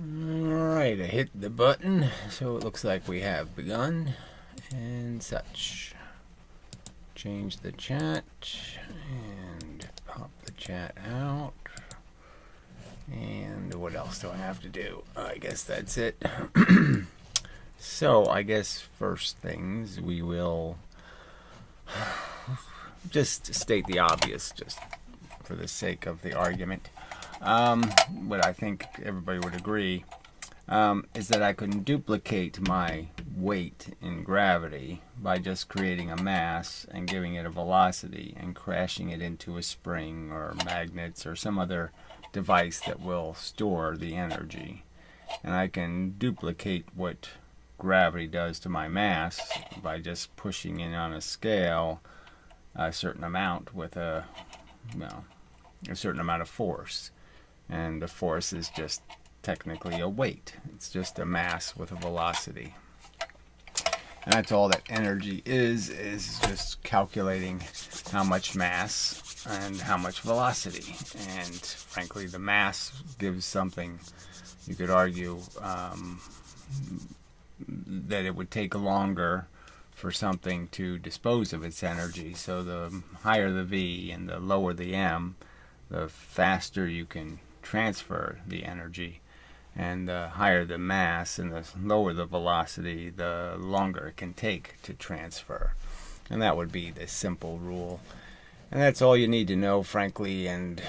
Alright, I hit the button, so it looks like we have begun and such. Change the chat and pop the chat out. And what else do I have to do? I guess that's it. So, I guess first things we will just state the obvious, just for the sake of the argument. What I think everybody would agree is that I can duplicate my weight in gravity by just creating a mass and giving it a velocity and crashing it into a spring or magnets or some other device that will store the energy. And I can duplicate what gravity does to my mass by just pushing in on a scale a certain amount with a certain amount of force. And the force is just technically a weight. It's just a mass with a velocity. And that's all that energy is just calculating how much mass and how much velocity. And frankly, the mass gives something, you could argue, that it would take longer for something to dispose of its energy. So the higher the V and the lower the M, the faster you can transfer the energy, and the higher the mass and the lower the velocity, the longer it can take to transfer. And that would be the simple rule. And that's all you need to know, frankly, and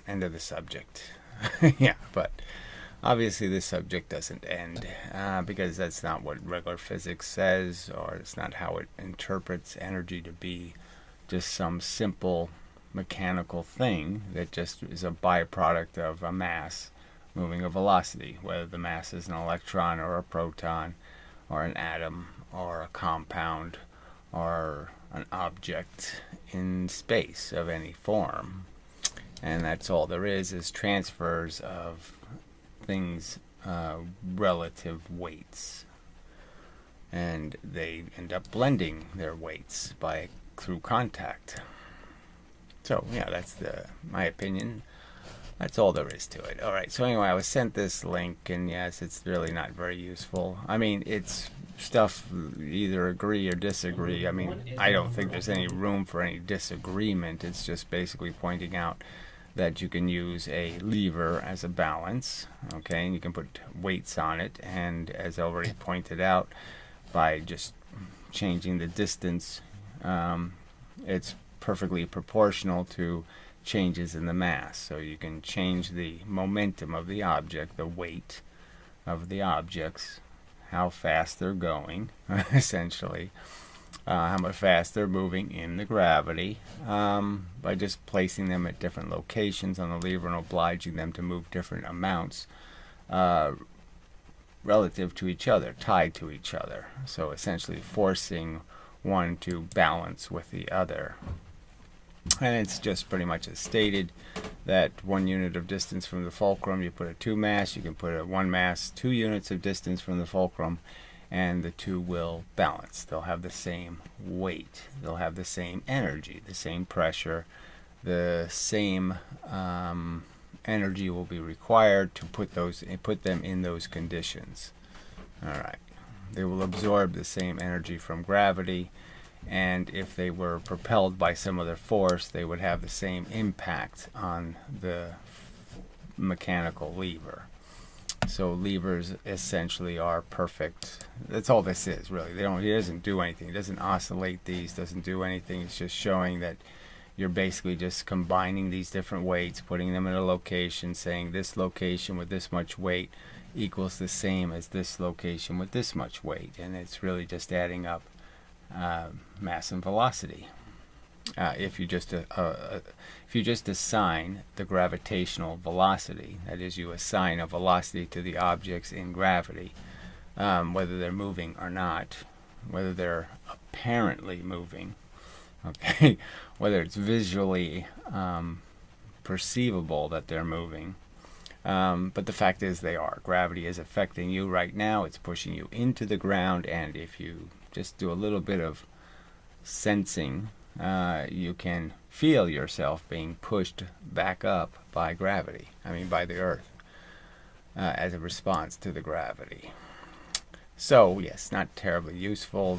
end of the subject. Yeah, but obviously this subject doesn't end because that's not what regular physics says, or it's not how it interprets energy to be just some simple mechanical thing that just is a byproduct of a mass moving a velocity, whether the mass is an electron or a proton or an atom or a compound or an object in space of any form. And that's all there is transfers of things, relative weights, and they end up blending their weights through contact. So yeah, that's my opinion. That's all there is to it. Alright, so anyway, I was sent this link, and yes, it's really not very useful. I mean, it's stuff, either agree or disagree. I mean, I don't think there's any room for any disagreement. It's just basically pointing out that you can use a lever as a balance, okay, and you can put weights on it, and as I already pointed out, by just changing the distance, it's perfectly proportional to changes in the mass. So you can change the momentum of the object, the weight of the objects, how fast they're going, essentially, how much fast they're moving in the gravity, by just placing them at different locations on the lever and obliging them to move different amounts relative to each other, tied to each other. So essentially forcing one to balance with the other. And it's just pretty much as stated that 1 unit of distance from the fulcrum, you put a 2 mass, you can put a 1 mass 2 units of distance from the fulcrum, and the two will balance. They'll have the same weight, they'll have the same energy, the same pressure, the same energy will be required to put them in those conditions. Alright, they will absorb the same energy from gravity, and if they were propelled by some other force, they would have the same impact on the mechanical lever. So levers essentially are perfect. That's all this is, really. It doesn't do anything. It doesn't oscillate these, doesn't do anything. It's just showing that you're basically just combining these different weights, putting them in a location, saying this location with this much weight equals the same as this location with this much weight. And it's really just adding up mass and velocity. If you just assign the gravitational velocity, that is, you assign a velocity to the objects in gravity, whether they're moving or not, whether they're apparently moving, okay, whether it's visually perceivable that they're moving, but the fact is they are. Gravity is affecting you right now. It's pushing you into the ground, and if you just do a little bit of sensing, you can feel yourself being pushed back up by gravity, by the earth. as a response to the gravity. So yes, not terribly useful.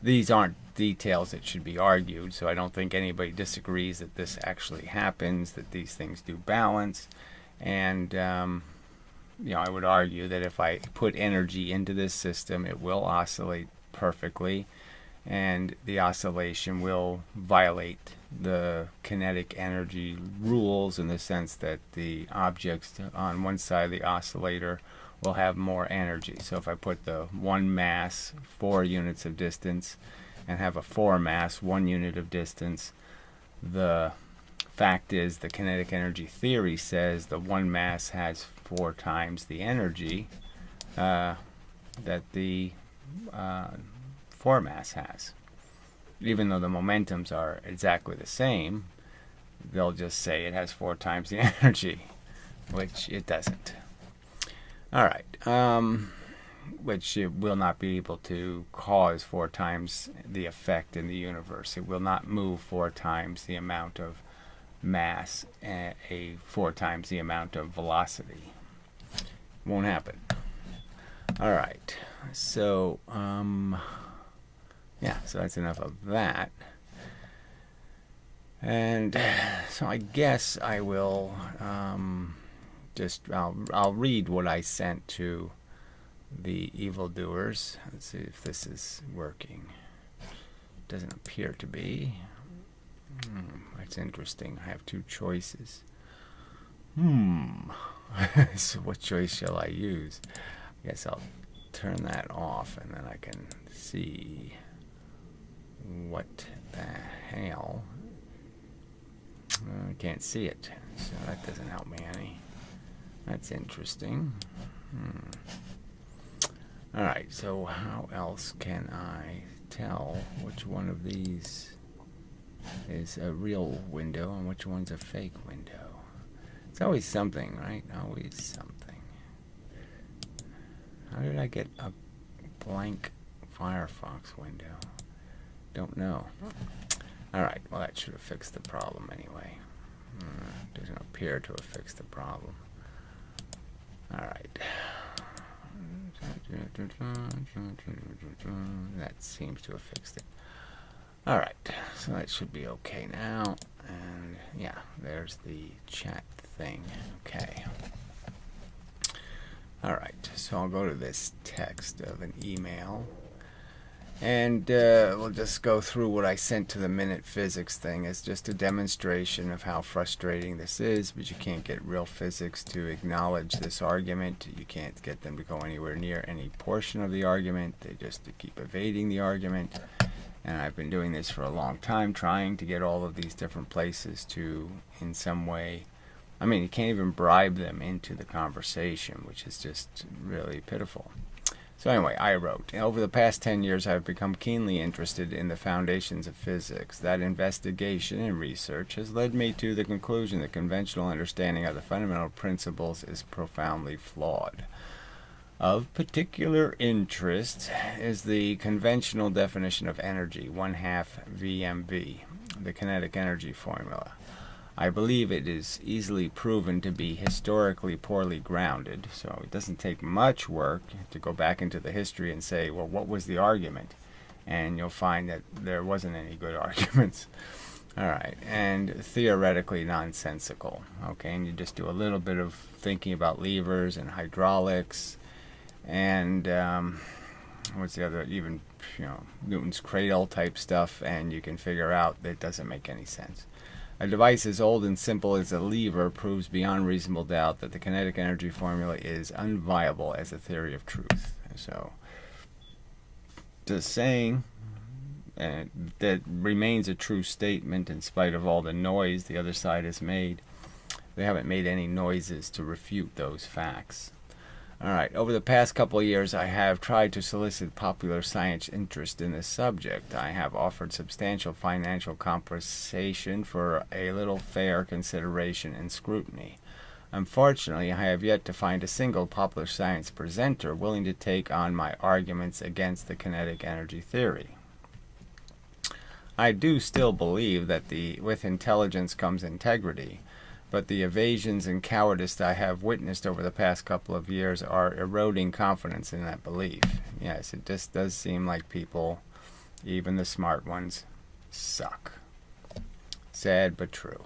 These aren't details that should be argued, so I don't think anybody disagrees that this actually happens, that these things do balance. And I would argue that if I put energy into this system, it will oscillate perfectly, and the oscillation will violate the kinetic energy rules in the sense that the objects on one side of the oscillator will have more energy. So if I put the 1 mass 4 units of distance and have a 4 mass 1 unit of distance, the fact is the kinetic energy theory says the 1 mass has 4 times the energy that the 4 mass has. Even though the momentums are exactly the same, they'll just say it has 4 times the energy, which it doesn't. Alright, which it will not be able to cause 4 times the effect in the universe. It will not move 4 times the amount of mass and 4 times the amount of velocity. Won't happen. Alright, so yeah, so that's enough of that. And so I guess I will I'll read what I sent to the evildoers. Let's see if this is working. Doesn't appear to be. That's interesting. I have 2 choices. So what choice shall I use? I guess I'll turn that off and then I can see what the hell. I can't see it, so that doesn't help me any. That's interesting. Alright, so how else can I tell which one of these is a real window and which one's a fake window? It's always something, right? Always something. How did I get a blank Firefox window? Don't know. Alright, well that should have fixed the problem anyway. Doesn't appear to have fixed the problem. Alright. That seems to have fixed it. Alright, so that should be okay now. And yeah, there's the chat thing. Okay. Alright, so I'll go to this text of an email. And we'll just go through what I sent to the Minute Physics thing. It's just a demonstration of how frustrating this is, but you can't get real physics to acknowledge this argument. You can't get them to go anywhere near any portion of the argument. They just keep evading the argument. And I've been doing this for a long time, trying to get all of these different places to, in some way, I mean, you can't even bribe them into the conversation, which is just really pitiful. So anyway, I wrote, over the past 10 years I have become keenly interested in the foundations of physics. That investigation and research has led me to the conclusion that conventional understanding of the fundamental principles is profoundly flawed. Of particular interest is the conventional definition of energy, 1/2 VMV, the kinetic energy formula. I believe it is easily proven to be historically poorly grounded, so it doesn't take much work to go back into the history and say, well, what was the argument? And you'll find that there wasn't any good arguments. Alright, and theoretically nonsensical. Okay, and you just do a little bit of thinking about levers and hydraulics, and what's the other, even Newton's cradle type stuff, and you can figure out that it doesn't make any sense. A device as old and simple as a lever proves beyond reasonable doubt that the kinetic energy formula is unviable as a theory of truth. So, just saying that remains a true statement in spite of all the noise the other side has made. They haven't made any noises to refute those facts. Alright, over the past couple of years I have tried to solicit popular science interest in this subject. I have offered substantial financial compensation for a little fair consideration and scrutiny. Unfortunately, I have yet to find a single popular science presenter willing to take on my arguments against the kinetic energy theory. I do still believe that with intelligence comes integrity, but the evasions and cowardice I have witnessed over the past couple of years are eroding confidence in that belief. Yes, it just does seem like people, even the smart ones, suck. Sad but true.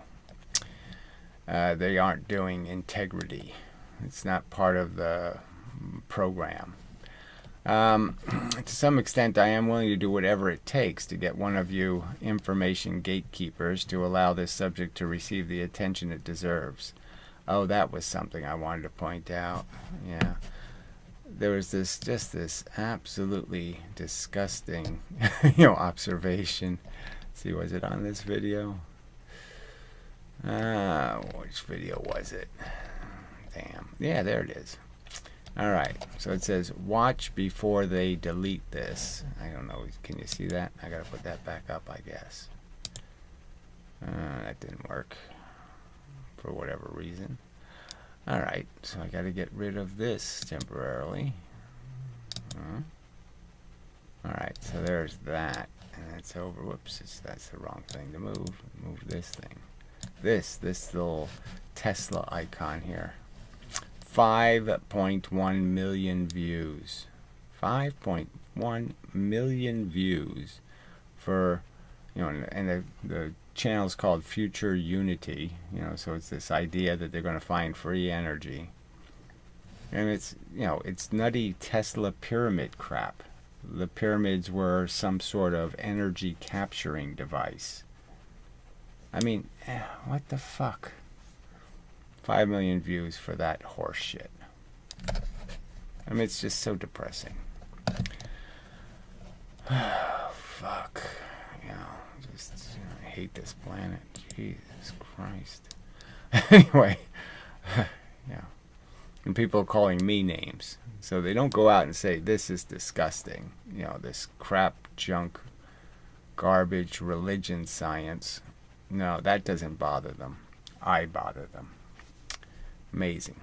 They aren't doing integrity. It's not part of the program. To some extent, I am willing to do whatever it takes to get one of you information gatekeepers to allow this subject to receive the attention it deserves. Oh, that was something I wanted to point out. Yeah. There was this absolutely disgusting, observation. Let's see, was it on this video? Which video was it? Damn. Yeah, there it is. Alright, so it says, watch before they delete this. I don't know, can you see that? I gotta put that back up, I guess. That didn't work. For whatever reason. Alright, so I gotta get rid of this temporarily. Alright, so there's that. And that's over. Whoops, that's the wrong thing to move. Move this thing. This little Tesla icon here. 5.1 million views. 5.1 million views for, and the channel's called Future Unity, so it's this idea that they're going to find free energy. And it's, it's nutty Tesla pyramid crap. The pyramids were some sort of energy capturing device. I mean, what the fuck? 5 million views for that horse shit. I mean, it's just so depressing. Fuck. I hate this planet. Jesus Christ. Anyway, yeah. And people are calling me names. So they don't go out and say, this is disgusting. This crap, junk, garbage, religion, science. No, that doesn't bother them. I bother them. Amazing.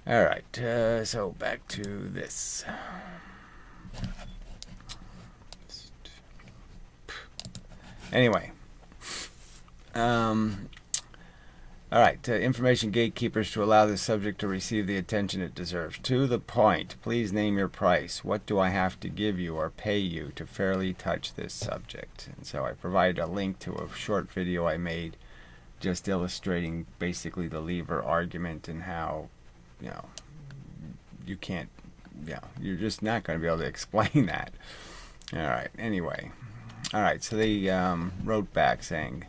Alright, so back to this. Anyway. Alright, information gatekeepers to allow the subject to receive the attention it deserves. To the point, please name your price. What do I have to give you or pay you to fairly touch this subject? And so I provided a link to a short video I made just illustrating basically the lever argument and how, you can't, you're just not going to be able to explain that. Alright, anyway. Alright, so they wrote back saying,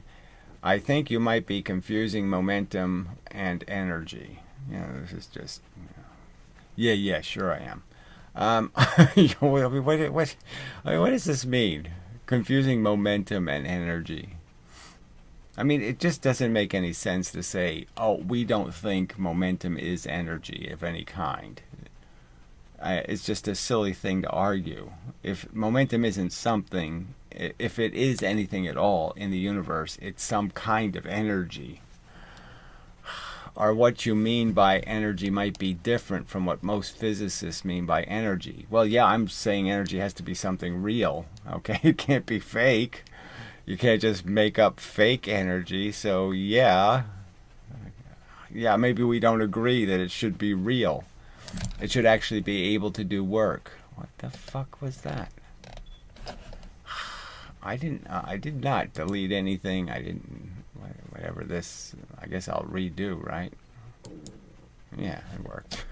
I think you might be confusing momentum and energy. This is just, yeah, sure I am. What does this mean? Confusing momentum and energy. I mean, it just doesn't make any sense to say, oh, we don't think momentum is energy of any kind. It's just a silly thing to argue. If momentum isn't something, if it is anything at all in the universe, it's some kind of energy. Or what you mean by energy might be different from what most physicists mean by energy. Well, yeah, I'm saying energy has to be something real, okay? It can't be fake. You can't just make up fake energy, so yeah, maybe we don't agree that it should be real. It should actually be able to do work. What the fuck was that? I did not delete anything. I didn't, whatever this, I guess I'll redo, right? Yeah, it worked.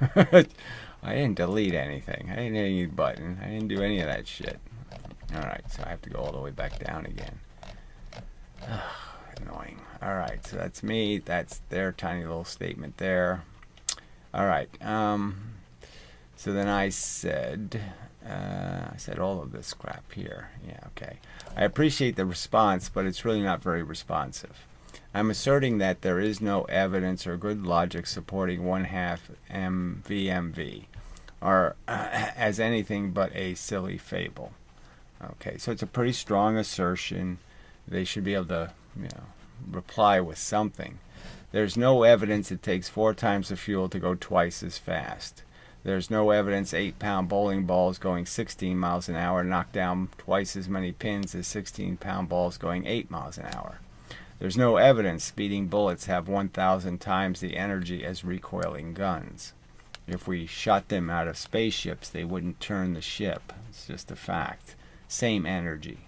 I didn't delete anything. I didn't hit any button. I didn't do any of that shit. Alright, so I have to go all the way back down again. Annoying. Alright, so that's me. That's their tiny little statement there. Alright, so then I said all of this crap here. Yeah, okay. I appreciate the response, but it's really not very responsive. I'm asserting that there is no evidence or good logic supporting 1/2 MVMV, or as anything but a silly fable. Okay, so it's a pretty strong assertion. They should be able to, reply with something. There's no evidence it takes 4 times the fuel to go twice as fast. There's no evidence 8-pound bowling balls going 16 miles an hour knock down twice as many pins as 16-pound balls going 8 miles an hour. There's no evidence speeding bullets have 1,000 times the energy as recoiling guns. If we shot them out of spaceships, they wouldn't turn the ship. It's just a fact. Same energy.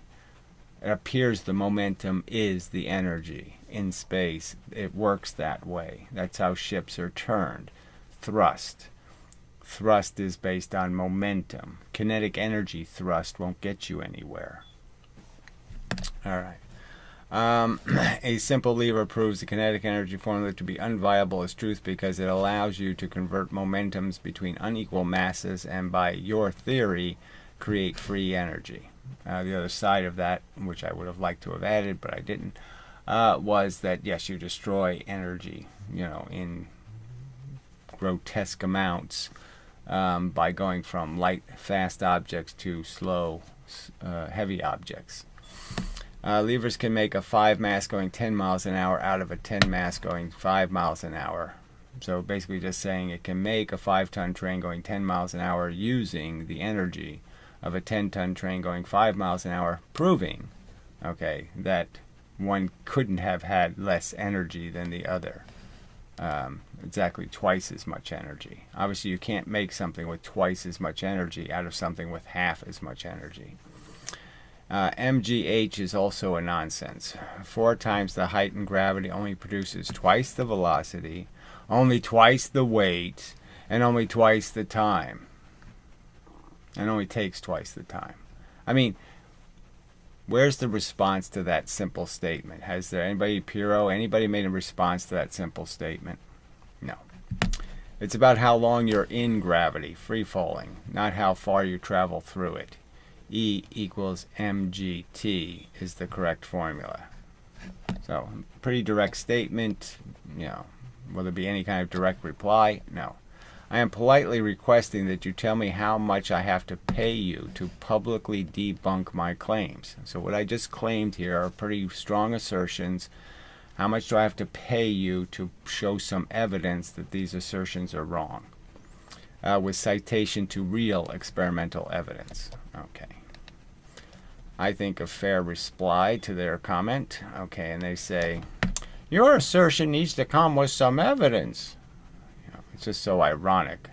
It appears the momentum is the energy in space. It works that way. That's how ships are turned. Thrust. Thrust is based on momentum. Kinetic energy thrust won't get you anywhere. All right. A simple lever proves the kinetic energy formula to be unviable as truth because it allows you to convert momentums between unequal masses and, by your theory, create free energy. The other side of that, which I would have liked to have added, but I didn't, was that, yes, you destroy energy, in grotesque amounts by going from light, fast objects to slow, heavy objects. Levers can make a 5 mass going 10 miles an hour out of a 10 mass going 5 miles an hour. So basically just saying it can make a 5-ton train going 10 miles an hour using the energy of a 10-ton train going 5 miles an hour, proving, that one couldn't have had less energy than the other. Exactly twice as much energy. Obviously you can't make something with twice as much energy out of something with half as much energy. MGH is also a nonsense. 4 times the height and gravity only produces twice the velocity, only twice the weight, and only twice the time. And only takes twice the time. I mean, where's the response to that simple statement? Has there anybody made a response to that simple statement? No. It's about how long you're in gravity, free falling, not how far you travel through it. E equals mgt is the correct formula. So, pretty direct statement. Will there be any kind of direct reply? No. I am politely requesting that you tell me how much I have to pay you to publicly debunk my claims. So what I just claimed here are pretty strong assertions. How much do I have to pay you to show some evidence that these assertions are wrong? With citation to real experimental evidence. Okay. I think a fair reply to their comment. Okay, and they say, your assertion needs to come with some evidence. It's just so ironic.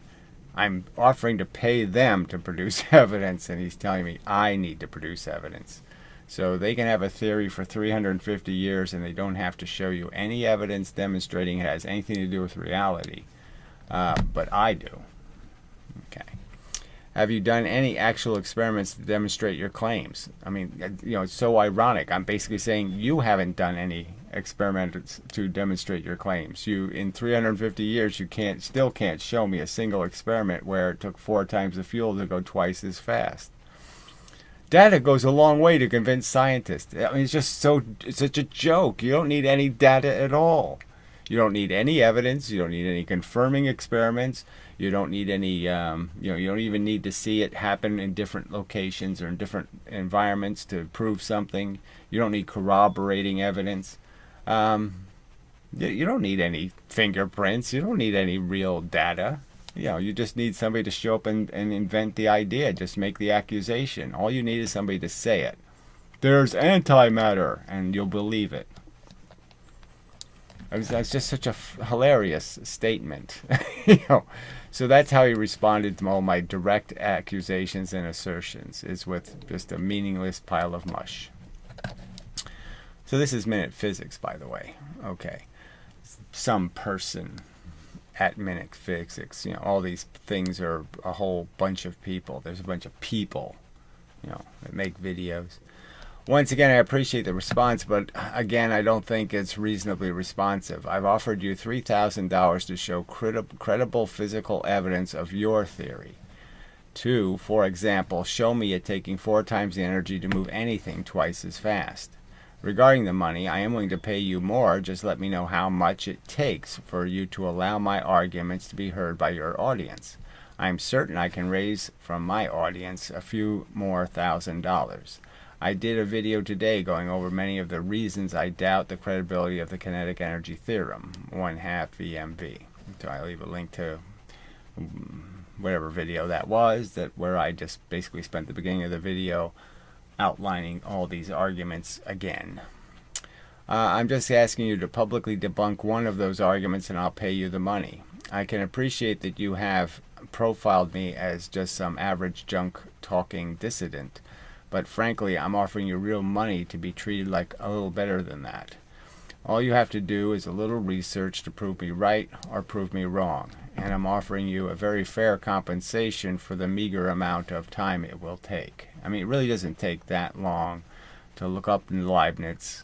I'm offering to pay them to produce evidence, and he's telling me I need to produce evidence. So they can have a theory for 350 years, and they don't have to show you any evidence demonstrating it has anything to do with reality. But I do. Okay. Have you done any actual experiments to demonstrate your claims? I mean, it's so ironic. I'm basically saying you haven't done any experiments to demonstrate your claims. You, in 350 years, you still can't show me a single experiment where it took 4 times the fuel to go twice as fast. Data goes a long way to convince scientists. I mean, it's such a joke. You don't need any data at all. You don't need any evidence. You don't need any confirming experiments. You don't need any, you don't even need to see it happen in different locations or in different environments to prove something. You don't need corroborating evidence. You don't need any fingerprints. You don't need any real data. You just need somebody to show up and invent the idea. Just make the accusation. All you need is somebody to say it. There's antimatter, and you'll believe it. That's just such a hilarious statement. So that's how he responded to all my direct accusations and assertions, is with just a meaningless pile of mush. So this is Minute Physics, by the way. Okay. Some person at Minute Physics. All these things are a whole bunch of people. There's a bunch of people, that make videos. Once again, I appreciate the response, but again, I don't think it's reasonably responsive. I've offered you $3,000 to show credible physical evidence of your theory. 2, for example, show me it taking 4 times the energy to move anything twice as fast. Regarding the money, I am willing to pay you more. Just let me know how much it takes for you to allow my arguments to be heard by your audience. I am certain I can raise from my audience a few more $1,000. I did a video today going over many of the reasons I doubt the credibility of the kinetic energy theorem, 1/2 VMV. So I leave a link to whatever video that was, where I just basically spent the beginning of the video outlining all these arguments again. I'm just asking you to publicly debunk one of those arguments and I'll pay you the money. I can appreciate that you have profiled me as just some average junk talking dissident, but frankly, I'm offering you real money to be treated like a little better than that. All you have to do is a little research to prove me right or prove me wrong, and I'm offering you a very fair compensation for the meager amount of time it will take. I mean, it really doesn't take that long to look up Leibniz,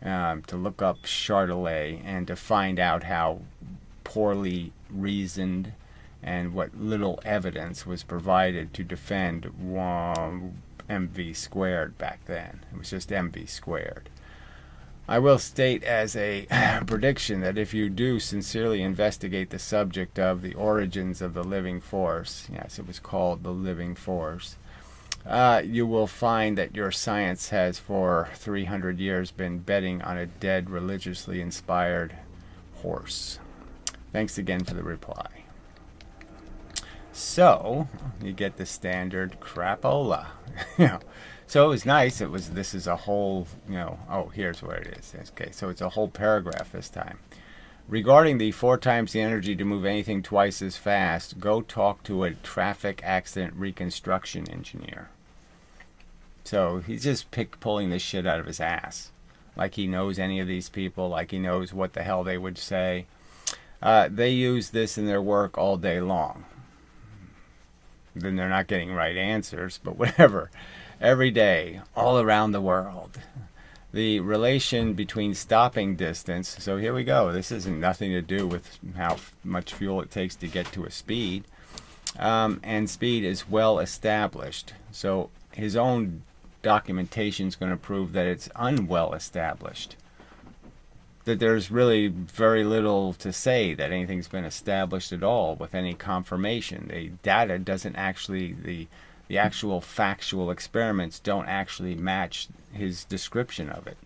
to look up Chardonnay, and to find out how poorly reasoned and what little evidence was provided to defend mv squared back then. It was just mv squared. I will state as a prediction that if you do sincerely investigate the subject of the origins of the living force, yes, it was called the living force, you will find that your science has for 300 years been betting on a dead, religiously inspired horse. Thanks again for the reply. So, you get the standard crapola. So it was nice. This is a whole, oh, here's where it is. Okay, so it's a whole paragraph this time. Regarding the 4 times the energy to move anything twice as fast, go talk to a traffic accident reconstruction engineer. So he's just pulling this shit out of his ass. Like he knows any of these people, like he knows what the hell they would say. They use this in their work all day long. Then they're not getting right answers, but whatever. Every day, all around the world. The relation between stopping distance, so here we go. This isn't nothing to do with how much fuel it takes to get to a speed. And speed is well established. So his own documentation is going to prove that it's unwell established. That there's really very little to say that anything's been established at all with any confirmation. The data doesn't actually, the actual factual experiments don't actually match his description of it.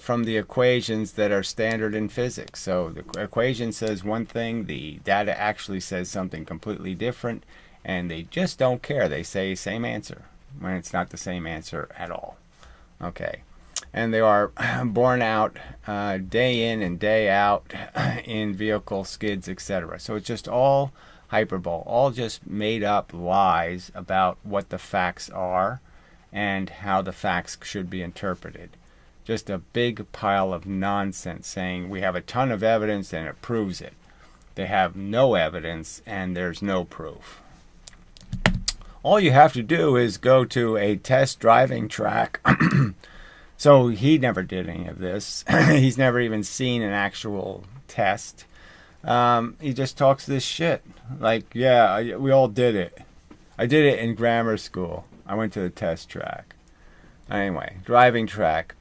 From the equations that are standard in physics. So the equation says one thing, the data actually says something completely different, and they just don't care. They say same answer when it's not the same answer at all. Okay. And they are borne out day in and day out in vehicle skids, etc. So it's just all hyperbole, all just made up lies about what the facts are and how the facts should be interpreted. Just a big pile of nonsense saying we have a ton of evidence and it proves it. They have no evidence and there's no proof. All you have to do is go to a test driving track. So he never did any of this. He's never even seen an actual test. He just talks this shit. Like, yeah, we all did it. I did it in grammar school. I went to the test track. Anyway, driving track.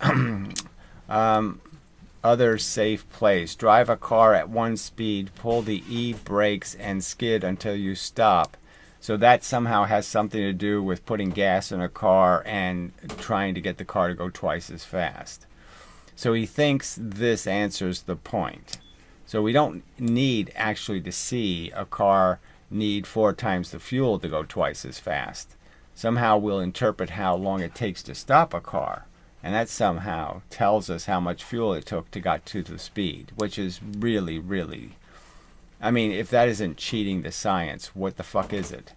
Other safe place. Drive a car at 1 speed, pull the e-brakes and skid until you stop. So that somehow has something to do with putting gas in a car and trying to get the car to go twice as fast. So he thinks this answers the point. So we don't need actually to see a car need 4 times the fuel to go twice as fast. Somehow we'll interpret how long it takes to stop a car. And that somehow tells us how much fuel it took to get to the speed, which is really, really... I mean, if that isn't cheating the science, what the fuck is it?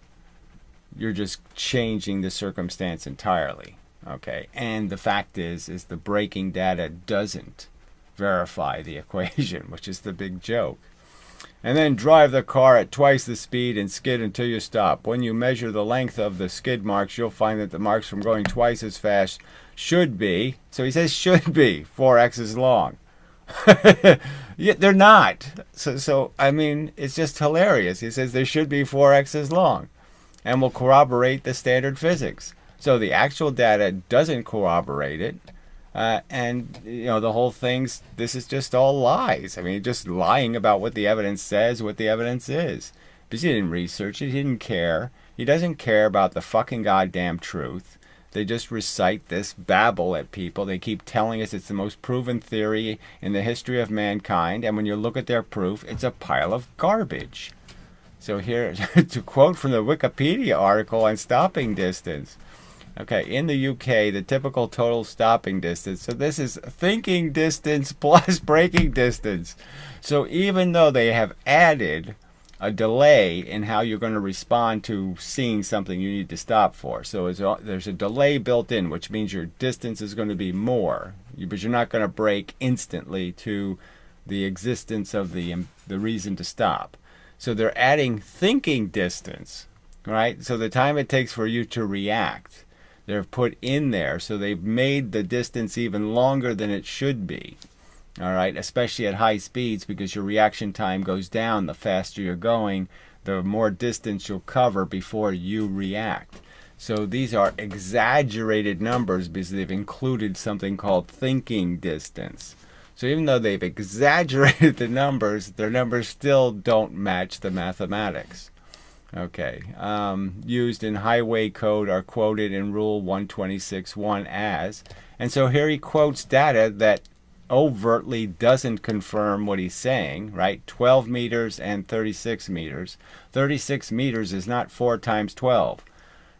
You're just changing the circumstance entirely, okay? And the fact is the braking data doesn't verify the equation, which is the big joke. And then drive the car at twice the speed and skid until you stop. When you measure the length of the skid marks, you'll find that the marks from going twice as fast should be, so he says should be, 4x as long. Yeah, they're not. So I mean, it's just hilarious. He says they should be 4x as long and will corroborate the standard physics. So the actual data doesn't corroborate it. And, the whole thing's, this is just all lies. I mean, just lying about what the evidence says, what the evidence is. Because he didn't research it. He didn't care. He doesn't care about the fucking goddamn truth. They just recite this babble at people. They keep telling us it's the most proven theory in the history of mankind. And when you look at their proof, it's a pile of garbage. So here, to quote from the Wikipedia article on stopping distance, Okay, in the UK, the typical total stopping distance, so this is thinking distance plus braking distance. So even though they have added a delay in how you're going to respond to seeing something you need to stop for. So there's a delay built in, which means your distance is going to be more, but you're not going to brake instantly to the existence of the reason to stop. So they're adding thinking distance, right? So the time it takes for you to react, they're put in there. So they've made the distance even longer than it should be. All right, especially at high speeds, because your reaction time goes down the faster you're going, the more distance you'll cover before you react. So these are exaggerated numbers because they've included something called thinking distance. So even though they've exaggerated the numbers, their numbers still don't match the mathematics. Okay, used in highway code are quoted in Rule 126.1 as, and so here he quotes data that overtly doesn't confirm what he's saying, right? 12 meters and 36 meters. 36 meters is not 4 times 12.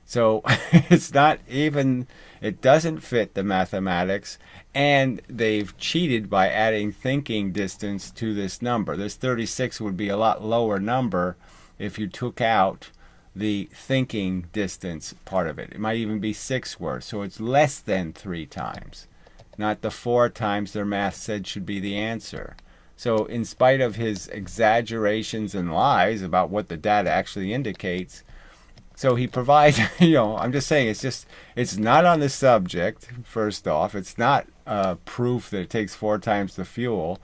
So it's not even, it doesn't fit the mathematics, and they've cheated by adding thinking distance to this number. This 36 would be a lot lower number if you took out the thinking distance part of it. It might even be 6 worth, so it's less than 3 times. Not the 4 times their math said should be the answer. So in spite of his exaggerations and lies about what the data actually indicates, so he provides, I'm just saying, it's not on the subject, first off. It's not proof that it takes 4 times the fuel.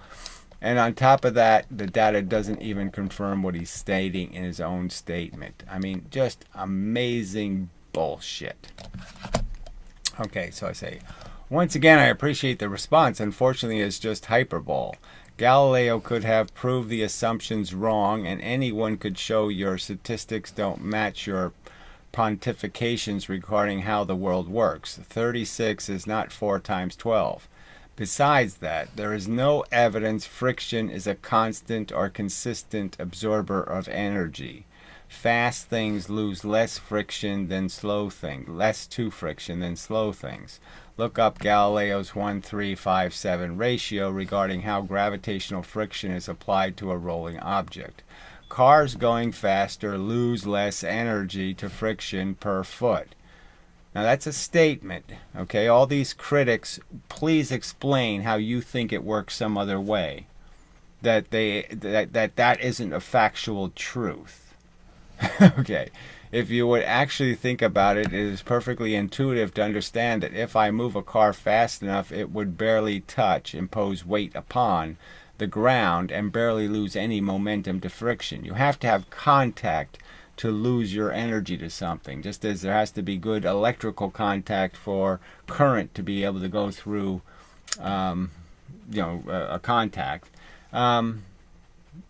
And on top of that, the data doesn't even confirm what he's stating in his own statement. I mean, just amazing bullshit. Okay, so I say, once again, I appreciate the response. Unfortunately, it's just hyperbole. Galileo could have proved the assumptions wrong, and anyone could show your statistics don't match your pontifications regarding how the world works. 36 is not 4 times 12. Besides that, there is no evidence friction is a constant or consistent absorber of energy. Fast things lose less friction than slow things, less to friction than slow things. Look up Galileo's 1:357 ratio regarding how gravitational friction is applied to a rolling object. Cars going faster lose less energy to friction per foot. Now that's a statement, okay? All these critics, please explain how you think it works some other way. That isn't a factual truth. Okay. If you would actually think about it, it is perfectly intuitive to understand that if I move a car fast enough, it would barely touch, impose weight upon the ground, and barely lose any momentum to friction. You have to have contact to lose your energy to something, just as there has to be good electrical contact for current to be able to go through a contact.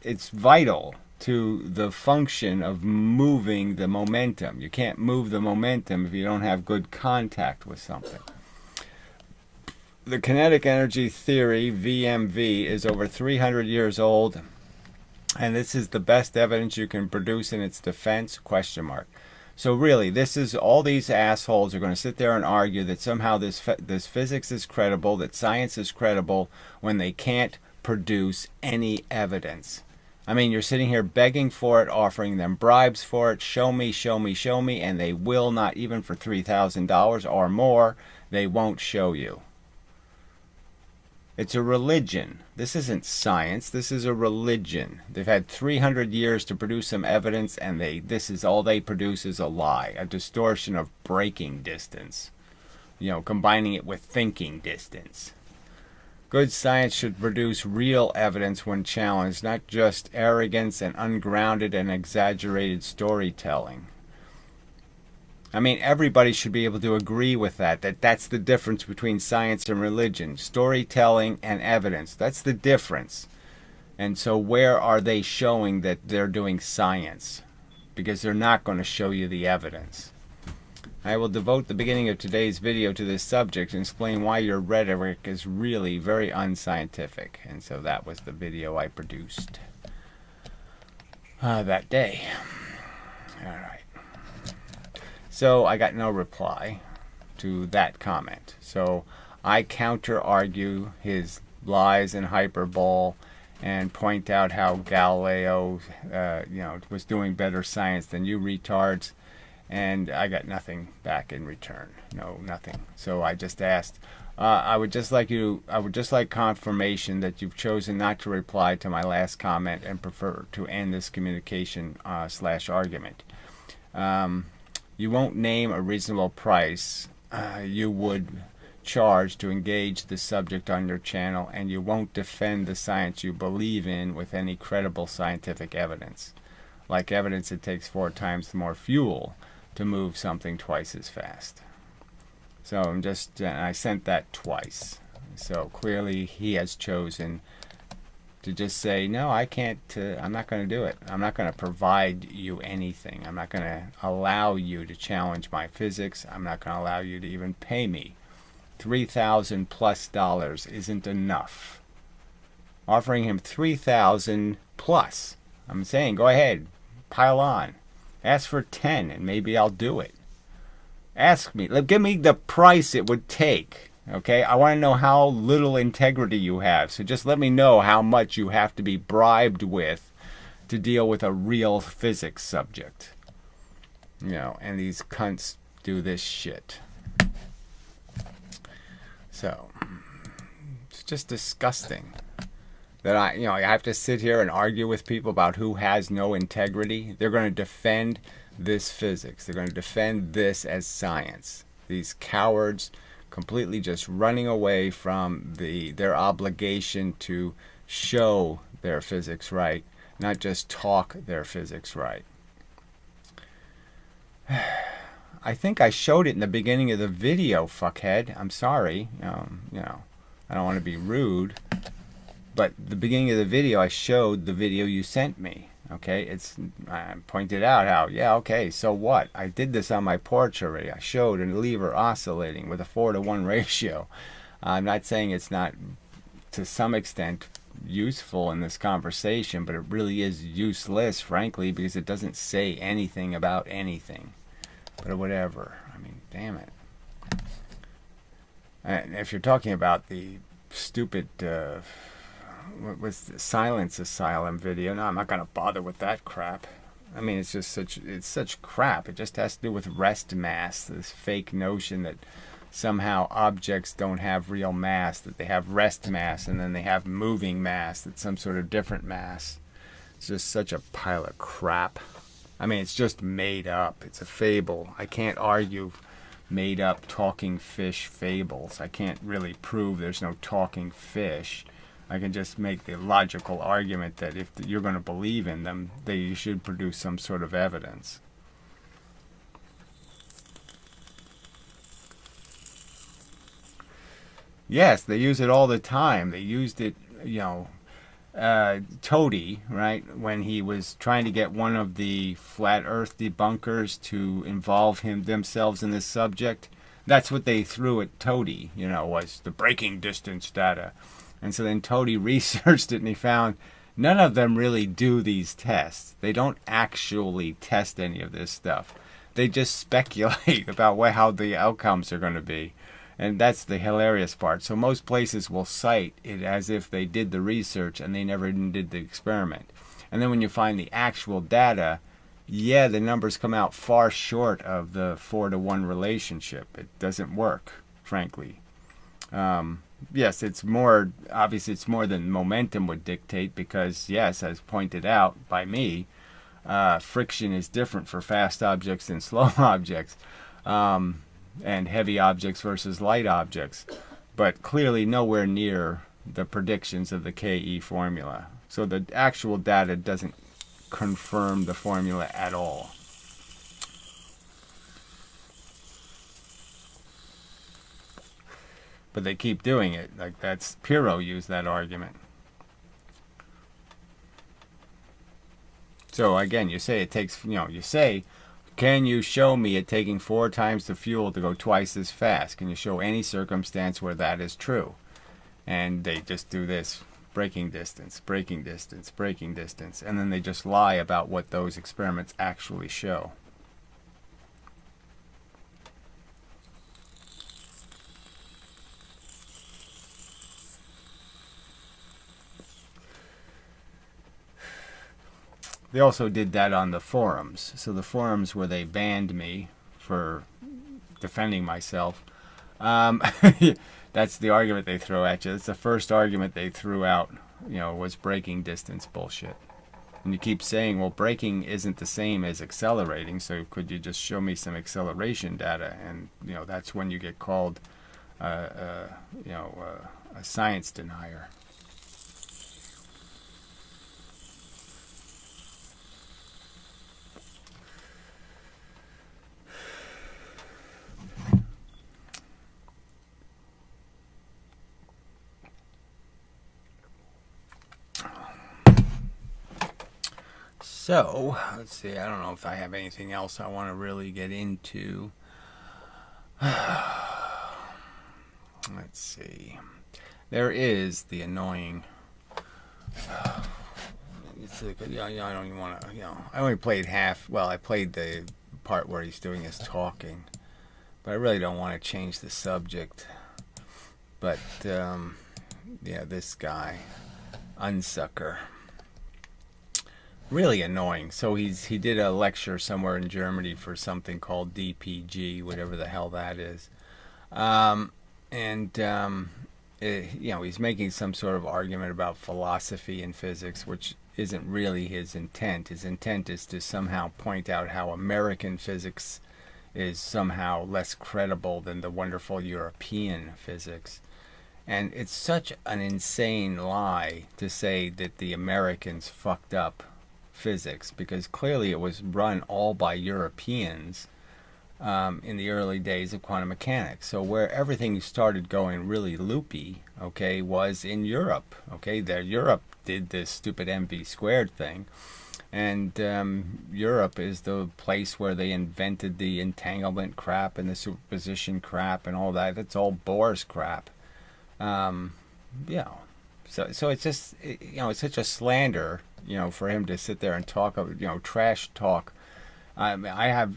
It's vital to the function of moving the momentum. You can't move the momentum if you don't have good contact with something. The kinetic energy theory, VMV, is over 300 years old, and this is the best evidence you can produce in its defense, ? So really, this is, all these assholes are going to sit there and argue that somehow this physics is credible, that science is credible, when they can't produce any evidence. I mean, you're sitting here begging for it, offering them bribes for it, show me, show me, show me, and they will not, even for $3,000 or more, they won't show you. It's a religion. This isn't science. This is a religion. They've had 300 years to produce some evidence, and this is all they produce is a lie, a distortion of braking distance, combining it with thinking distance. Good science should produce real evidence when challenged, not just arrogance and ungrounded and exaggerated storytelling. I mean, everybody should be able to agree with that's the difference between science and religion. Storytelling and evidence. That's the difference. And so where are they showing that they're doing science? Because they're not going to show you the evidence. I will devote the beginning of today's video to this subject and explain why your rhetoric is really very unscientific. And so that was the video I produced that day. All right. So I got no reply. to that comment. So I counter-argue his lies and hyperbole and point out how Galileo, was doing better science than you retards, and I got nothing back in return. No, nothing. So I just asked. I would just like confirmation that you've chosen not to reply to my last comment and prefer to end this communication / argument. You won't name a reasonable price you would charge to engage the subject on your channel, and you won't defend the science you believe in with any credible scientific evidence, like evidence it takes 4 times more fuel to move something twice as fast. So I sent that twice. So clearly he has chosen to just say, no, I can't, I'm not going to do it. I'm not going to provide you anything. I'm not going to allow you to challenge my physics. I'm not going to allow you to even pay me. $3,000+ isn't enough. Offering him $3,000+. I'm saying, go ahead, pile on. Ask for 10 and maybe I'll do it. Ask me, give me the price it would take. Okay, I want to know how little integrity you have. So just let me know how much you have to be bribed with to deal with a real physics subject. And these cunts do this shit. So it's just disgusting that I have to sit here and argue with people about who has no integrity. They're going to defend this physics. They're going to defend this as science. These cowards completely just running away from their obligation to show their physics right, not just talk their physics right. I think I showed it in the beginning of the video, fuckhead. I'm sorry. I don't want to be rude. But the beginning of the video, I showed the video you sent me. Okay? I pointed out how, okay, so what? I did this on my porch already. I showed a lever oscillating with a 4-to-1 ratio. I'm not saying it's not, to some extent, useful in this conversation, but it really is useless, frankly, because it doesn't say anything about anything. But whatever. I mean, damn it. And if you're talking about the stupid, what was the Silence Asylum video, no, I'm not going to bother with that crap. I mean, it's such crap. It just has to do with rest mass, this fake notion that somehow objects don't have real mass, that they have rest mass, and then they have moving mass, that's some sort of different mass. It's just such a pile of crap. I mean, it's just made up. It's a fable. I can't argue made up talking fish fables. I can't really prove there's no talking fish. I can just make the logical argument that if you're going to believe in them, they should produce some sort of evidence. Yes, they use it all the time. They used it, Toady, right, when he was trying to get one of the flat earth debunkers to involve themselves in this subject. That's what they threw at Toady, was the braking distance data. And so then Toady researched it and he found none of them really do these tests. They don't actually test any of this stuff. They just speculate about how the outcomes are going to be. And that's the hilarious part. So most places will cite it as if they did the research and they never even did the experiment. And then when you find the actual data, the numbers come out far short of the 4-to-1 relationship. It doesn't work, frankly. Yes, it's more than momentum would dictate because, yes, as pointed out by me, friction is different for fast objects than slow objects. And heavy objects versus light objects, but clearly nowhere near the predictions of the KE formula. So the actual data doesn't confirm the formula at all. But they keep doing it. Like Piro used that argument. So again, you say it takes, can you show me it taking 4 times the fuel to go twice as fast? Can you show any circumstance where that is true? And they just do this, braking distance, braking distance, braking distance, and then they just lie about what those experiments actually show. they also did that on the forums. So the forums where they banned me for defending myself. That's the argument they throw at you. That's the first argument they threw out. Was braking distance bullshit. And you keep saying, well, braking isn't the same as accelerating, so could you just show me some acceleration data? And, that's when you get called, a science denier. So, let's see, I don't know if I have anything else I want to really get into. Let's see. There is the annoying... It's like, I don't even want to, I only played half... Well, I played the part where he's doing his talking. But I really don't want to change the subject. But, this guy, Unsucker. Really annoying. So he did a lecture somewhere in Germany for something called DPG, whatever the hell that is, he's making some sort of argument about philosophy and physics, which isn't really his intent. His intent is to somehow point out how American physics is somehow less credible than the wonderful European physics. And it's such an insane lie to say that the Americans fucked up physics, because clearly it was run all by Europeans in the early days of quantum mechanics. So where everything started going really loopy, was in Europe. Europe did this stupid MV squared thing, and Europe is the place where they invented the entanglement crap and the superposition crap and all that. That's all Bohr's crap. So it's just, it's such a slander, for him to sit there and talk of, trash talk. I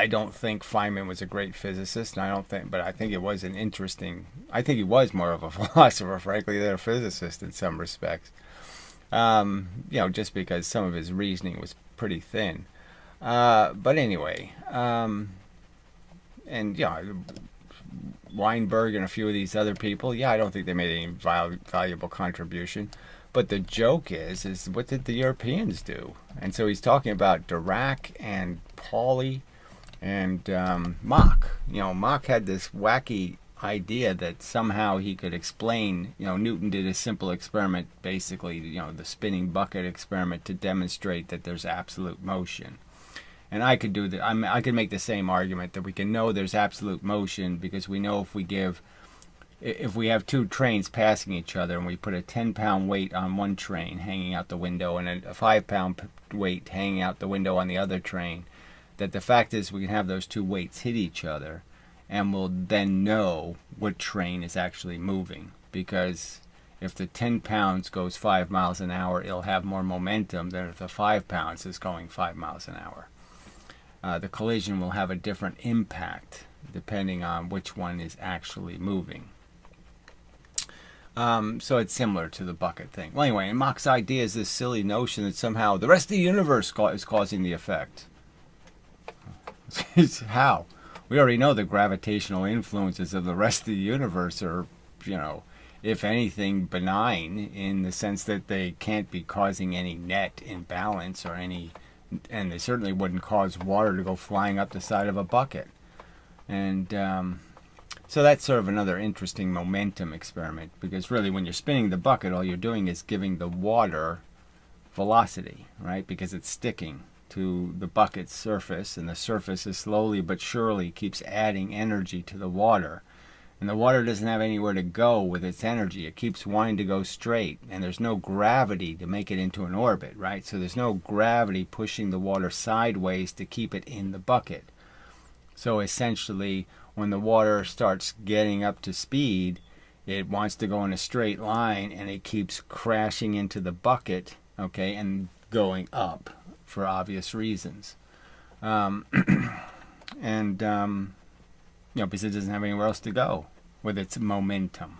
don't think Feynman was a great physicist, and but I think it was I think he was more of a philosopher, frankly, than a physicist in some respects. Just because some of his reasoning was pretty thin. But anyway, Weinberg and a few of these other people, I don't think they made any valuable contribution. But the joke is what did the Europeans do? And so he's talking about Dirac and Pauli and Mach. Mach had this wacky idea that somehow he could explain, Newton did a simple experiment, basically, the spinning bucket experiment, to demonstrate that there's absolute motion. And I could do that. I could make the same argument that we can know there's absolute motion because we know if we have two trains passing each other and we put a 10-pound weight on one train hanging out the window and a 5-pound weight hanging out the window on the other train, that the fact is we can have those two weights hit each other and we'll then know what train is actually moving. Because if the 10 pounds goes 5 miles an hour, it'll have more momentum than if the 5 pounds is going 5 miles an hour. The collision will have a different impact depending on which one is actually moving. So it's similar to the bucket thing. Well, anyway, and Mach's idea is this silly notion that somehow the rest of the universe is causing the effect. How? We already know the gravitational influences of the rest of the universe are, if anything, benign in the sense that they can't be causing any net imbalance or any, and they certainly wouldn't cause water to go flying up the side of a bucket. And so that's sort of another interesting momentum experiment, because really when you're spinning the bucket, all you're doing is giving the water velocity, right? Because it's sticking to the bucket's surface, and the surface is slowly but surely keeps adding energy to the water. And the water doesn't have anywhere to go with its energy. It keeps wanting to go straight, and there's no gravity to make it into an orbit, right? So there's no gravity pushing the water sideways to keep it in the bucket. So essentially, when the water starts getting up to speed, it wants to go in a straight line, and it keeps crashing into the bucket, and going up for obvious reasons. Because it doesn't have anywhere else to go with its momentum.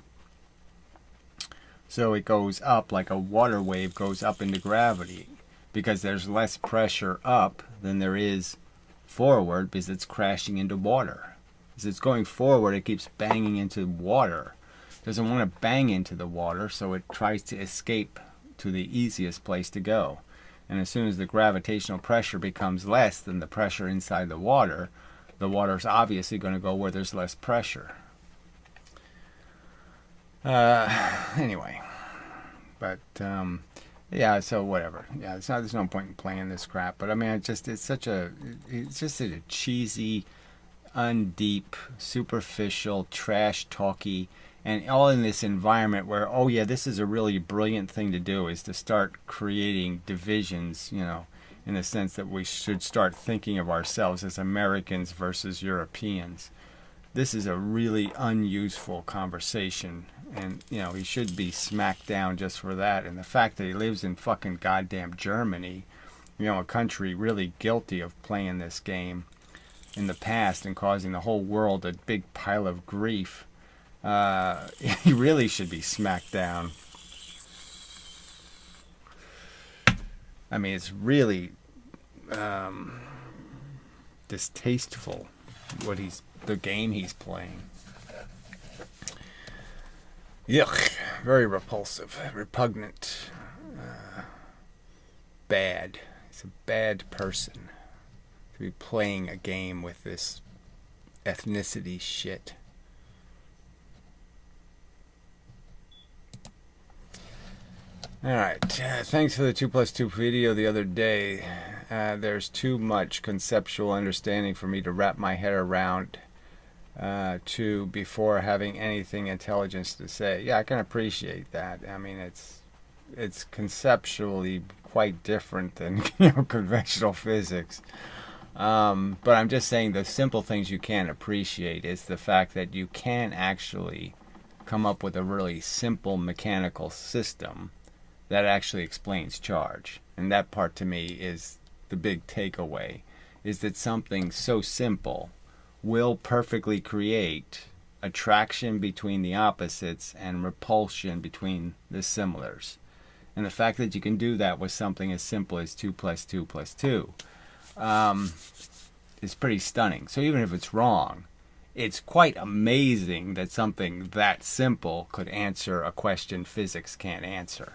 So it goes up like a water wave goes up into gravity. because there's less pressure up than there is forward, because it's crashing into water. As it's going forward, it keeps banging into water. It doesn't want to bang into the water, so it tries to escape to the easiest place to go. And as soon as the gravitational pressure becomes less than the pressure inside the water is obviously going to go where there's less pressure. Anyway, but yeah, so whatever. Yeah, there's no point in playing this crap. But I mean, it's just a cheesy, undeep, superficial, trash talky, and all in this environment where, oh yeah, this is a really brilliant thing to do, is to start creating divisions, in the sense that we should start thinking of ourselves as Americans versus Europeans. This is a really unuseful conversation, and he should be smacked down just for that. And the fact that he lives in fucking goddamn Germany, a country really guilty of playing this game in the past and causing the whole world a big pile of grief, he really should be smacked down. I mean, it's really distasteful the game he's playing. Yuck. Very repulsive. Repugnant. Bad. He's a bad person to be playing a game with this ethnicity shit. Alright, thanks for the 2+2 video the other day. There's too much conceptual understanding for me to wrap my head around before having anything intelligence to say. Yeah, I can appreciate that. I mean, it's conceptually quite different than conventional physics. But I'm just saying the simple things you can appreciate is the fact that you can actually come up with a really simple mechanical system that actually explains charge. And that part to me is the big takeaway, is that something so simple will perfectly create attraction between the opposites and repulsion between the similars. And the fact that you can do that with something as simple as 2 + 2 + 2 is pretty stunning. So even if it's wrong, it's quite amazing that something that simple could answer a question physics can't answer.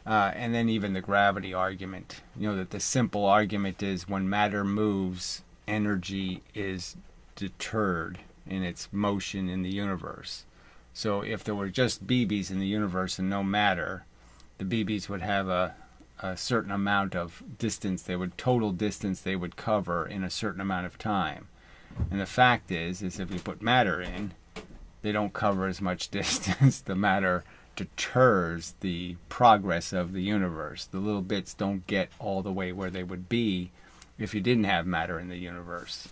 And then even the gravity argument, that the simple argument is when matter moves, energy is deterred in its motion in the universe. So if there were just BBs in the universe and no matter, the BBs would have a certain amount of distance, total distance they would cover in a certain amount of time. And the fact is if you put matter in, they don't cover as much distance. The matter deters the progress of the universe. The little bits don't get all the way where they would be if you didn't have matter in the universe.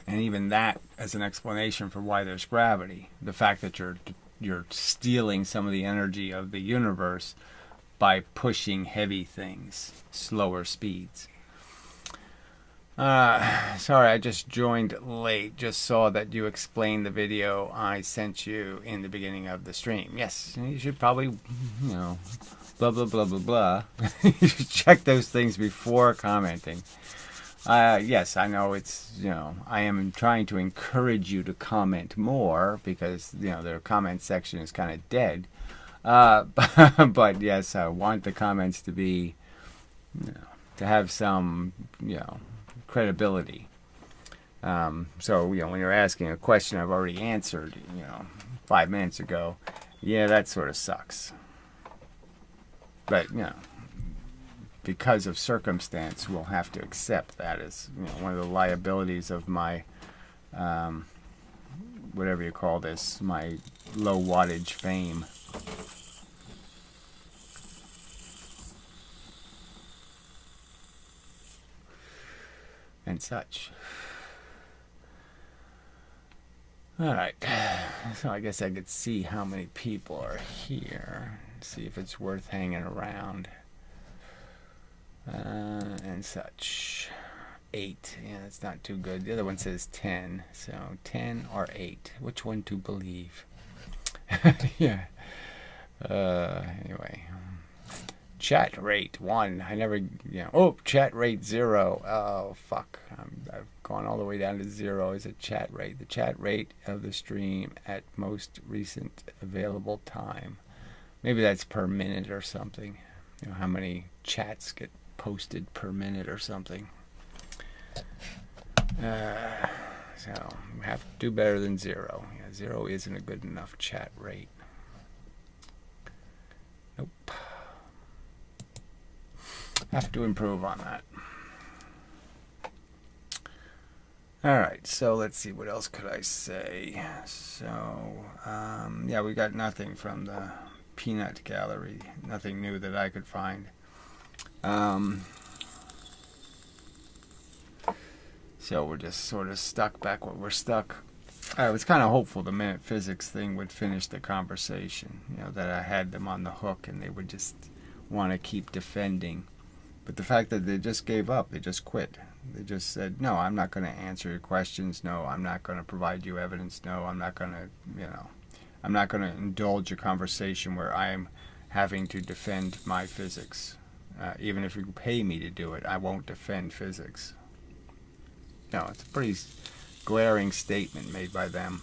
And even that as an explanation for why there's gravity. The fact that you're stealing some of the energy of the universe by pushing heavy things, slower speeds. Sorry, I just joined late. Just saw that you explained the video I sent you in the beginning of the stream. Yes, you should probably, blah, blah, blah, blah, blah. You should check those things before commenting. Yes, I know it's, I am trying to encourage you to comment more because, their comment section is kind of dead. But yes, I want the comments to be, to have some, credibility. So, when you're asking a question I've already answered, 5 minutes ago, yeah, that sort of sucks. But, because of circumstance, we'll have to accept that as, one of the liabilities of my, whatever you call this, my low wattage fame. And such. Alright, so I guess I could see how many people are here. See if it's worth hanging around. And such. 8. Yeah, that's not too good. The other one says 10. So 10 or 8. Which one to believe? Yeah. Anyway. chat rate 1. I never, oh, chat rate 0. Oh, fuck. I've gone all the way down to 0 as a chat rate. The chat rate of the stream at most recent available time. Maybe that's per minute or something. How many chats get posted per minute or something. So we have to do better than 0. 0 isn't a good enough chat rate. Nope. Have to improve on that. Alright, so let's see, what else could I say? So, yeah, we got nothing from the peanut gallery. Nothing new that I could find. So we're just sort of stuck back where we're stuck. I was kind of hopeful the minute physics thing would finish the conversation. That I had them on the hook and they would just want to keep defending. But the fact that they just gave up, they just quit. They just said, no, I'm not going to answer your questions. No, I'm not going to provide you evidence. No, I'm not going to, I'm not going to indulge a conversation where I'm having to defend my physics. Even if you pay me to do it, I won't defend physics. No, it's a pretty glaring statement made by them.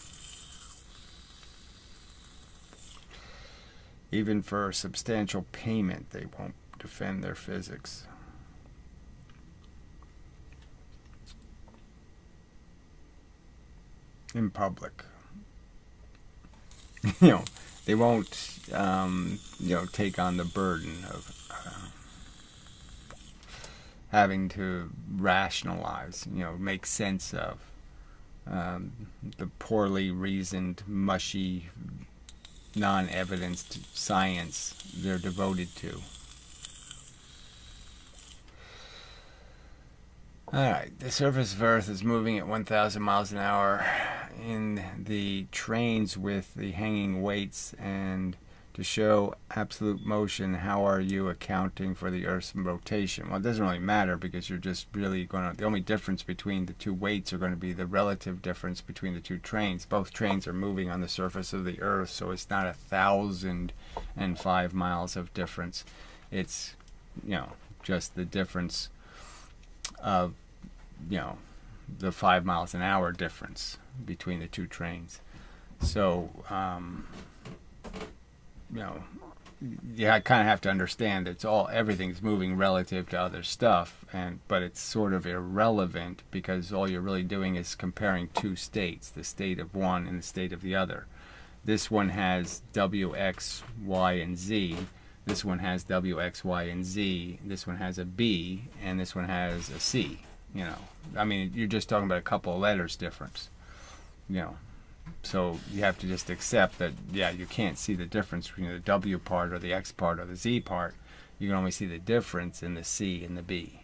Even for substantial payment, they won't defend their physics. In public. They won't, take on the burden of having to rationalize, make sense of the poorly reasoned, mushy, non-evidenced science they're devoted to. Alright, the surface of Earth is moving at 1,000 miles an hour in the trains with the hanging weights, and to show absolute motion, how are you accounting for the Earth's rotation? Well, it doesn't really matter because you're just really going to, the only difference between the two weights are going to be the relative difference between the two trains. Both trains are moving on the surface of the Earth, so it's not 1,005 miles of difference. It's, just the difference of, the 5 miles an hour difference between the two trains. So, you kind of have to understand that everything's moving relative to other stuff, but it's sort of irrelevant because all you're really doing is comparing two states, the state of one and the state of the other. This one has W, X, Y, and Z. This one has W, X, Y, and Z. This one has a B, and this one has a C. I mean, you're just talking about a couple of letters difference. So you have to just accept that, you can't see the difference between the W part or the X part or the Z part. You can only see the difference in the C and the B.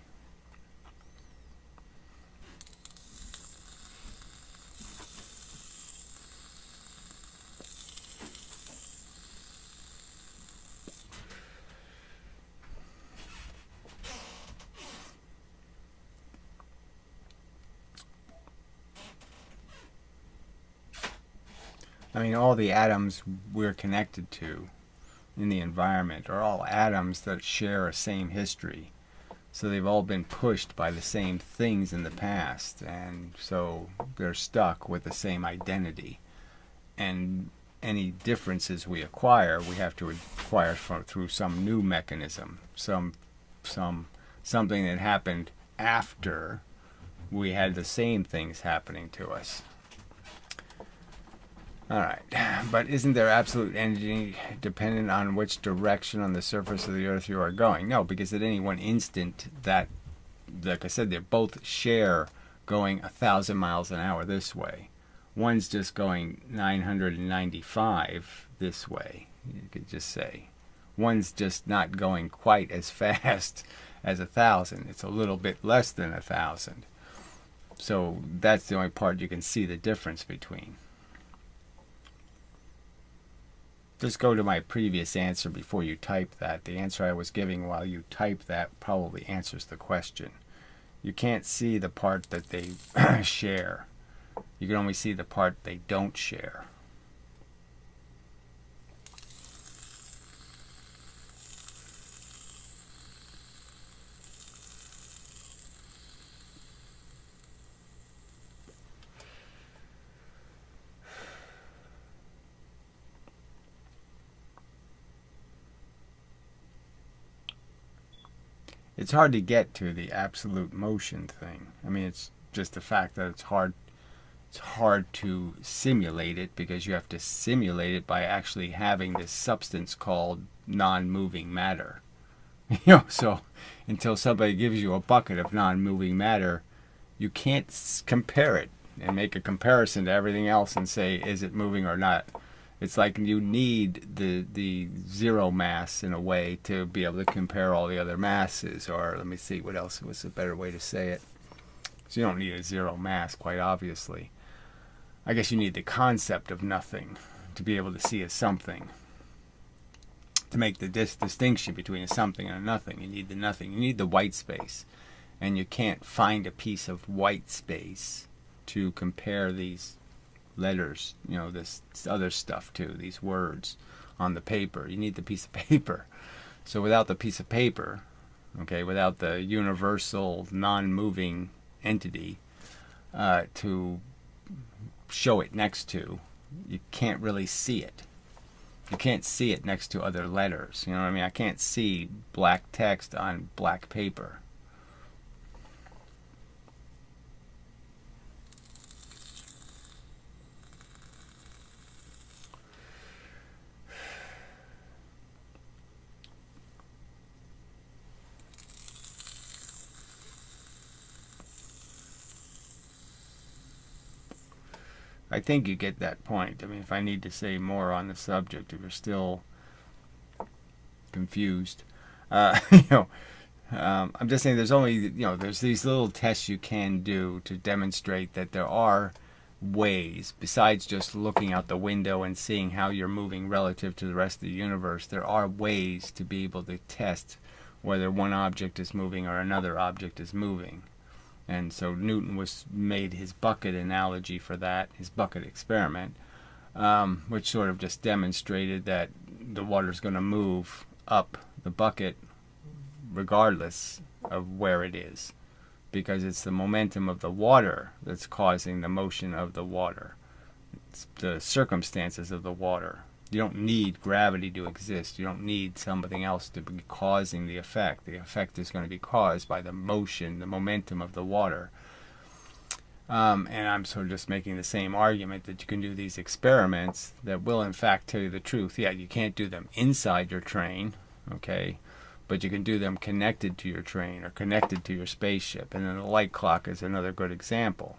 I mean, all the atoms we're connected to in the environment are all atoms that share a same history. So they've all been pushed by the same things in the past, and so they're stuck with the same identity. And any differences we acquire, we have to acquire through some new mechanism, something that happened after we had the same things happening to us. Alright, but isn't there absolute energy dependent on which direction on the surface of the Earth you are going? No, because at any one instant, that, like I said, they both share going 1,000 miles an hour this way. One's just going 995 this way, you could just say. One's just not going quite as fast as 1,000. It's a little bit less than 1,000. So that's the only part you can see the difference between. Just go to my previous answer before you type that. The answer I was giving while you type that probably answers the question. You can't see the part that they share. You can only see the part they don't share. it's hard to get to the absolute motion thing. I mean, it's just the fact that it's hard to simulate it, because you have to simulate it by actually having this substance called non-moving matter. So until somebody gives you a bucket of non-moving matter, you can't compare it and make a comparison to everything else and say, is it moving or not? It's like you need the zero mass in a way to be able to compare all the other masses. Or let me see, what else was a better way to say it? So you don't need a zero mass, quite obviously. I guess you need the concept of nothing to be able to see a something. To make the distinction between a something and a nothing, you need the nothing. You need the white space. And you can't find a piece of white space to compare these letters, this other stuff to, these words on the paper. You need the piece of paper. So without the piece of paper, without the universal non-moving entity to show it next to, you can't really see it. You can't see it next to other letters. You know what I mean? I can't see black text on black paper. I think you get that point. I mean, if I need to say more on the subject, if you're still confused, I'm just saying there's only, there's these little tests you can do to demonstrate that there are ways, besides just looking out the window and seeing how you're moving relative to the rest of the universe, there are ways to be able to test whether one object is moving or another object is moving. And so Newton made his bucket analogy for that, his bucket experiment, which sort of just demonstrated that the water's going to move up the bucket regardless of where it is, because it's the momentum of the water that's causing the motion of the water. It's the circumstances of the water. You don't need gravity to exist. You don't need something else to be causing the effect. The effect is going to be caused by the motion, the momentum of the water. And I'm sort of just making the same argument that you can do these experiments that will in fact tell you the truth. Yeah, you can't do them inside your train, but you can do them connected to your train or connected to your spaceship. And then the light clock is another good example.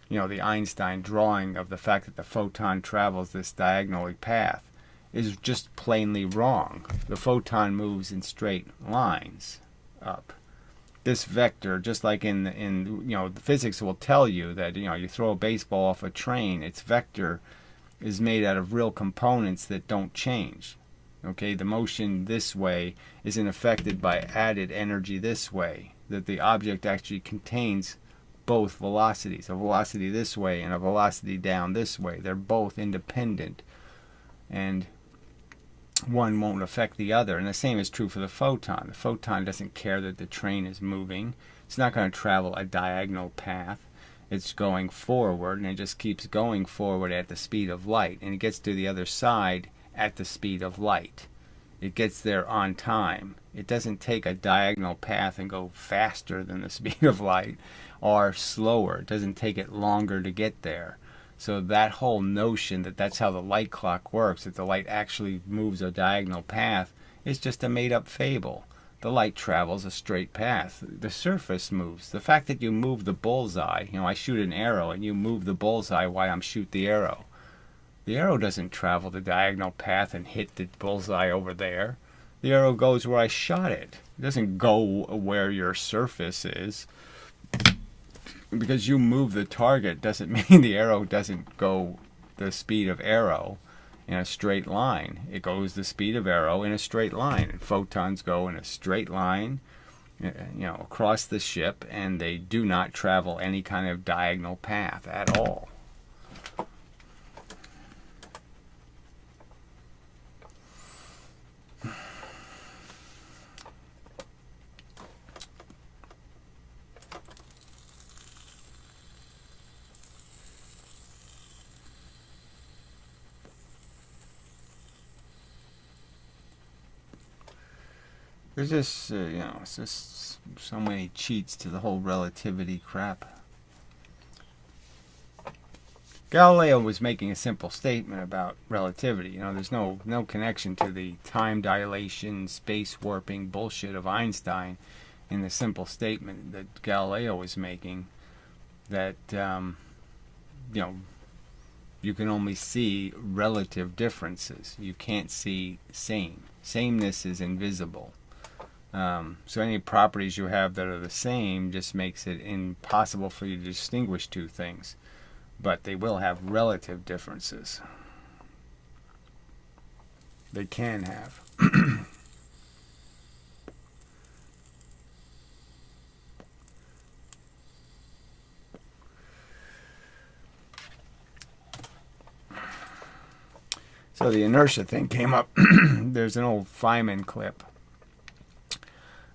The Einstein drawing of the fact that the photon travels this diagonal path is just plainly wrong. The photon moves in straight lines up. This vector, just like in the physics will tell you that you throw a baseball off a train, its vector is made out of real components that don't change. The motion this way isn't affected by added energy this way. That the object actually contains both velocities, a velocity this way and a velocity down this way. They're both independent, and one won't affect the other. And the same is true for the photon. The photon doesn't care that the train is moving. It's not going to travel a diagonal path. It's going forward, and it just keeps going forward at the speed of light, and it gets to the other side at the speed of light. It gets there on time. It doesn't take a diagonal path and go faster than the speed of light, or slower. It doesn't take it longer to get there. So that whole notion that that's how the light clock works, that the light actually moves a diagonal path, is just a made-up fable. The light travels a straight path. The surface moves. The fact that you move the bullseye, I shoot an arrow and you move the bullseye while I'm shoot the arrow. The arrow doesn't travel the diagonal path and hit the bullseye over there. The arrow goes where I shot it. It doesn't go where your surface is. Because you move the target doesn't mean the arrow doesn't go the speed of arrow in a straight line. It goes the speed of arrow in a straight line. And photons go in a straight line, across the ship, and they do not travel any kind of diagonal path at all. There's just, it's just so many cheats to the whole relativity crap. Galileo was making a simple statement about relativity. There's no connection to the time dilation, space warping bullshit of Einstein in the simple statement that Galileo was making, that, you can only see relative differences. You can't see same. Sameness is invisible. So any properties you have that are the same just makes it impossible for you to distinguish two things. But they will have relative differences. They can have. So the inertia thing came up. There's an old Feynman clip.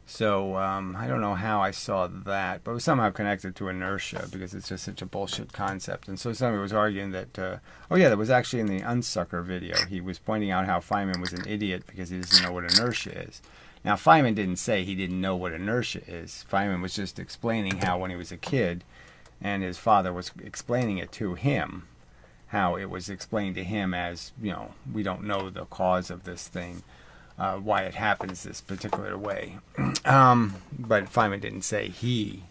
So I don't know how I saw that, but it was somehow connected to inertia because it's just such a bullshit concept. And so somebody was arguing that, that was actually in the Unsucker video. He was pointing out how Feynman was an idiot because he doesn't know what inertia is. Now, Feynman didn't say he didn't know what inertia is. Feynman was just explaining how when he was a kid and his father was explaining it to him, how it was explained to him as, we don't know the cause of this thing. Why it happens this particular way. But Feynman didn't say he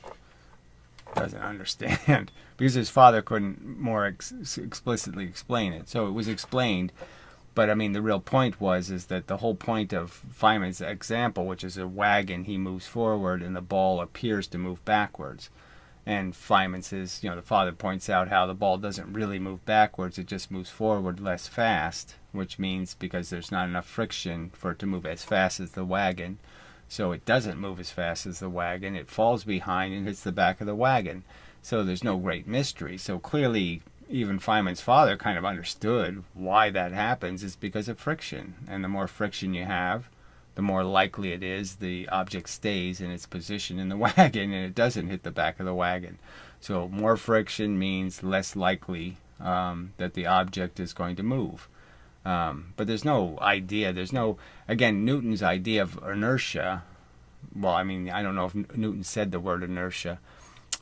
doesn't understand because his father couldn't more explicitly explain it. So it was explained, but I mean the real point is that the whole point of Feynman's example, which is a wagon, he moves forward and the ball appears to move backwards. And Feynman says, the father points out how the ball doesn't really move backwards, it just moves forward less fast, which means because there's not enough friction for it to move as fast as the wagon, so it doesn't move as fast as the wagon, it falls behind and hits the back of the wagon. So there's no great mystery. So clearly, even Feynman's father kind of understood why that happens is because of friction. And the more friction you have, the more likely it is the object stays in its position in the wagon and it doesn't hit the back of the wagon. So more friction means less likely that the object is going to move. But there's no idea, again, Newton's idea of inertia, well, I mean, I don't know if Newton said the word inertia,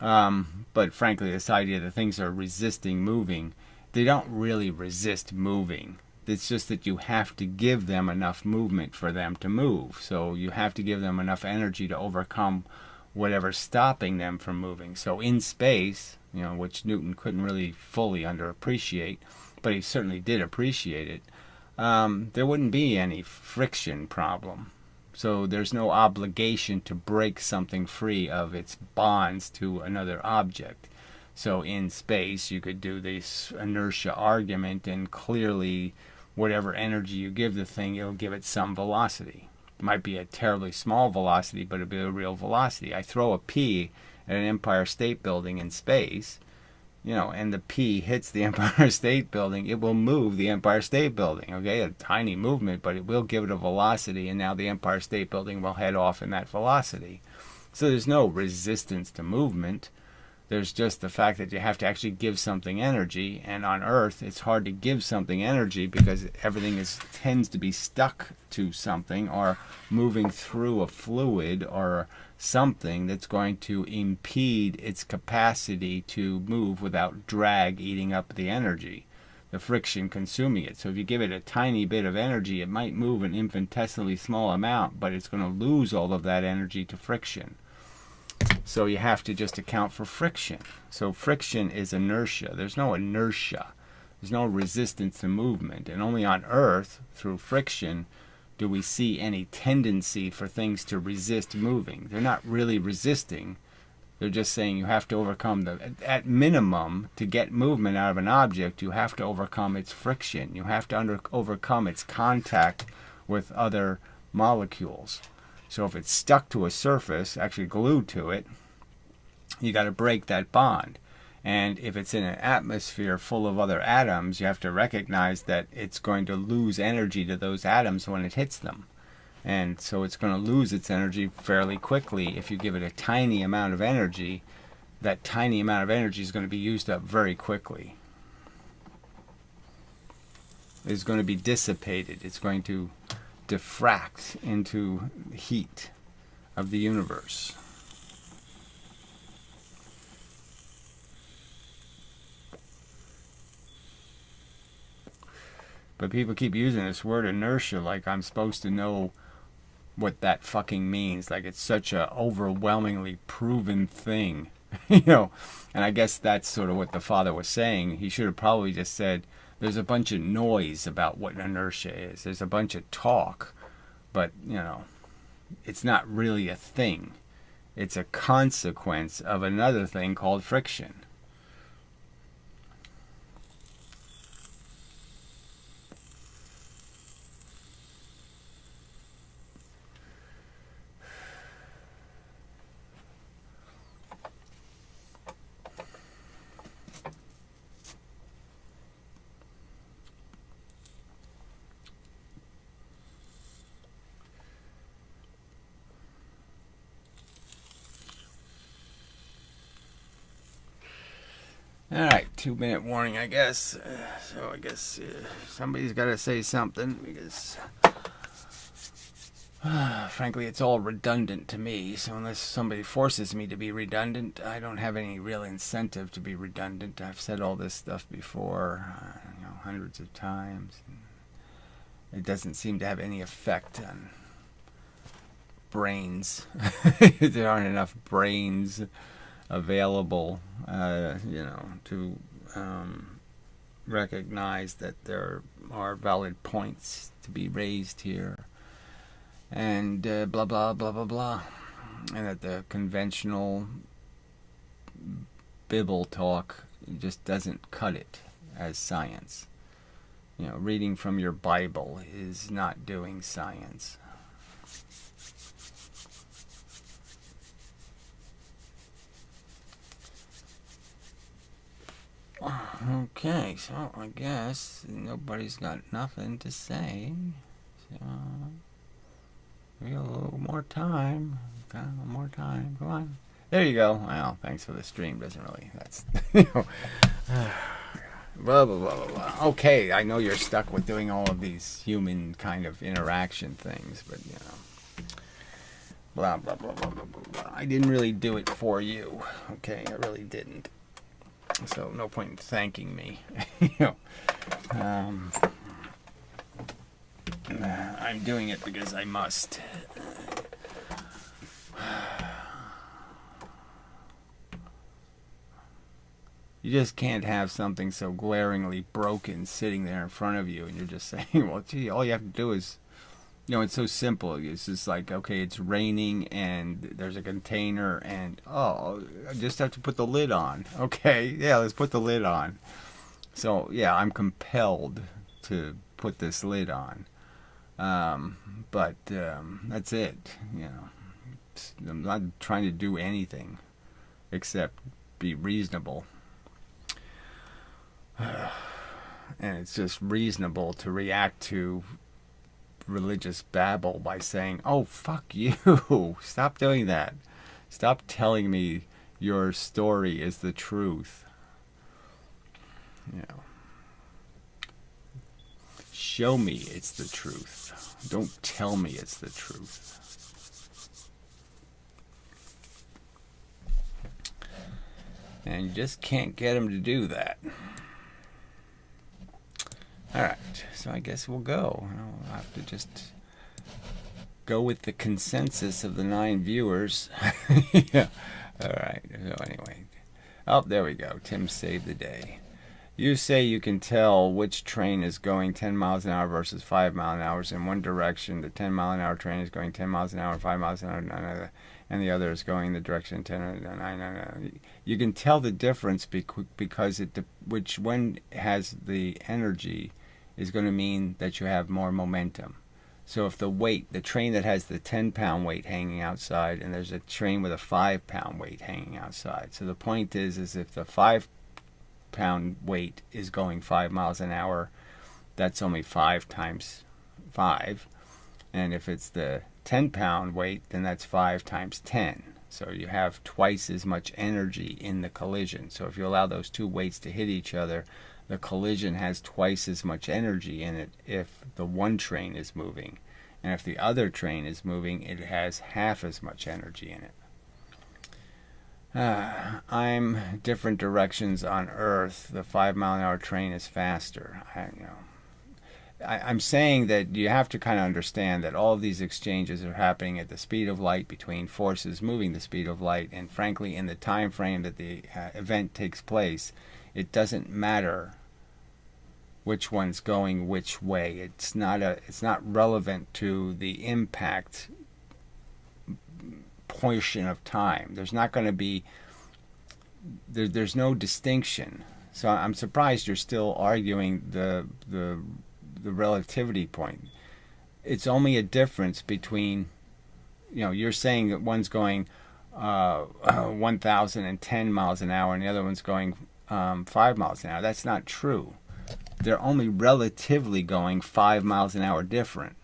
but frankly, this idea that things are resisting moving, they don't really resist moving. It's just that you have to give them enough movement for them to move. So you have to give them enough energy to overcome whatever's stopping them from moving. So in space, which Newton couldn't really fully underappreciate, but he certainly did appreciate it, there wouldn't be any friction problem. So there's no obligation to break something free of its bonds to another object. So in space, you could do this inertia argument, and clearly whatever energy you give the thing, it'll give it some velocity. It might be a terribly small velocity, but it'll be a real velocity. I throw a pea at an Empire State Building in space, and the pea hits the Empire State Building, it will move the Empire State Building, okay? A tiny movement, but it will give it a velocity, and now the Empire State Building will head off in that velocity. So there's no resistance to movement. There's just the fact that you have to actually give something energy, and on Earth it's hard to give something energy because everything tends to be stuck to something or moving through a fluid or something that's going to impede its capacity to move without drag eating up the energy, the friction consuming it. So if you give it a tiny bit of energy, it might move an infinitesimally small amount, but it's going to lose all of that energy to friction. So you have to just account for friction. So friction is inertia. There's no inertia. There's no resistance to movement. And only on Earth, through friction, do we see any tendency for things to resist moving. They're not really resisting. They're just saying you have to overcome at minimum, to get movement out of an object, you have to overcome its friction. You have to overcome its contact with other molecules. So if it's stuck to a surface, actually glued to it, you got to break that bond. And if it's in an atmosphere full of other atoms, you have to recognize that it's going to lose energy to those atoms when it hits them. And so it's going to lose its energy fairly quickly. If you give it a tiny amount of energy, that tiny amount of energy is going to be used up very quickly. It's going to be dissipated. It's going to diffract into heat of the universe. But people keep using this word inertia like I'm supposed to know what that fucking means. Like it's such a overwhelmingly proven thing. And I guess that's sort of what the father was saying. He should have probably just said, there's a bunch of noise about what inertia is. There's a bunch of talk, but, it's not really a thing. It's a consequence of another thing called friction. Alright, 2-minute warning, I guess. So I guess somebody's got to say something because, frankly, it's all redundant to me. So unless somebody forces me to be redundant, I don't have any real incentive to be redundant. I've said all this stuff before, hundreds of times. It doesn't seem to have any effect on brains. There aren't enough brains available, to recognize that there are valid points to be raised here, and blah blah blah blah blah, and that the conventional Bible talk just doesn't cut it as science. Reading from your Bible is not doing science. Okay, so I guess nobody's got nothing to say. So maybe a little more time. Got a little more time. Come on. There you go. Well, thanks for the stream. Doesn't really. That's blah blah blah blah blah. Okay, I know you're stuck with doing all of these human kind of interaction things, but blah blah blah blah blah blah blah. I didn't really do it for you. Okay, I really didn't. So no point in thanking me. I'm doing it because I must. You just can't have something so glaringly broken sitting there in front of you and you're just saying, well, gee, all you have to do is, it's so simple. It's just like, okay, it's raining and there's a container and, I just have to put the lid on. Okay, yeah, let's put the lid on. So, yeah, I'm compelled to put this lid on. But that's it, I'm not trying to do anything except be reasonable. And it's just reasonable to react to religious babble by saying, oh, fuck you. Stop doing that. Stop telling me your story is the truth. Show me it's the truth. Don't tell me it's the truth. And you just can't get them to do that. Alright, so I guess we'll go. I'll have to just go with the consensus of the 9 viewers. Yeah. Alright, so anyway. Oh, there we go. Tim saved the day. You say you can tell which train is going 10 miles an hour versus 5 miles an hour in one direction. The 10 mile an hour train is going 10 miles an hour, 5 miles an hour, and the other is going the direction 10. You can tell the difference because which one has the energy is going to mean that you have more momentum. So if the train that has the 10-pound weight hanging outside, and there's a train with a 5-pound weight hanging outside. So the point is if the 5-pound weight is going 5 miles an hour, that's only 5 times 5. And if it's the 10-pound weight, then that's 5 times 10. So you have twice as much energy in the collision. So if you allow those two weights to hit each other, the collision has twice as much energy in it if the one train is moving. And if the other train is moving, it has half as much energy in it. I'm different directions on Earth. The 5-mile-an-hour train is faster. I'm saying that you have to kind of understand that all of these exchanges are happening at the speed of light between forces moving the speed of light, and frankly, in the time frame that the event takes place, it doesn't matter which one's going which way. It's not relevant to the impact portion of time. There's not going to be there's no distinction. So I'm surprised you're still arguing the relativity point. It's only a difference between, you're saying that one's going 1,010 miles an hour and the other one's going 5 miles an hour. That's not true. They're only relatively going 5 miles an hour different.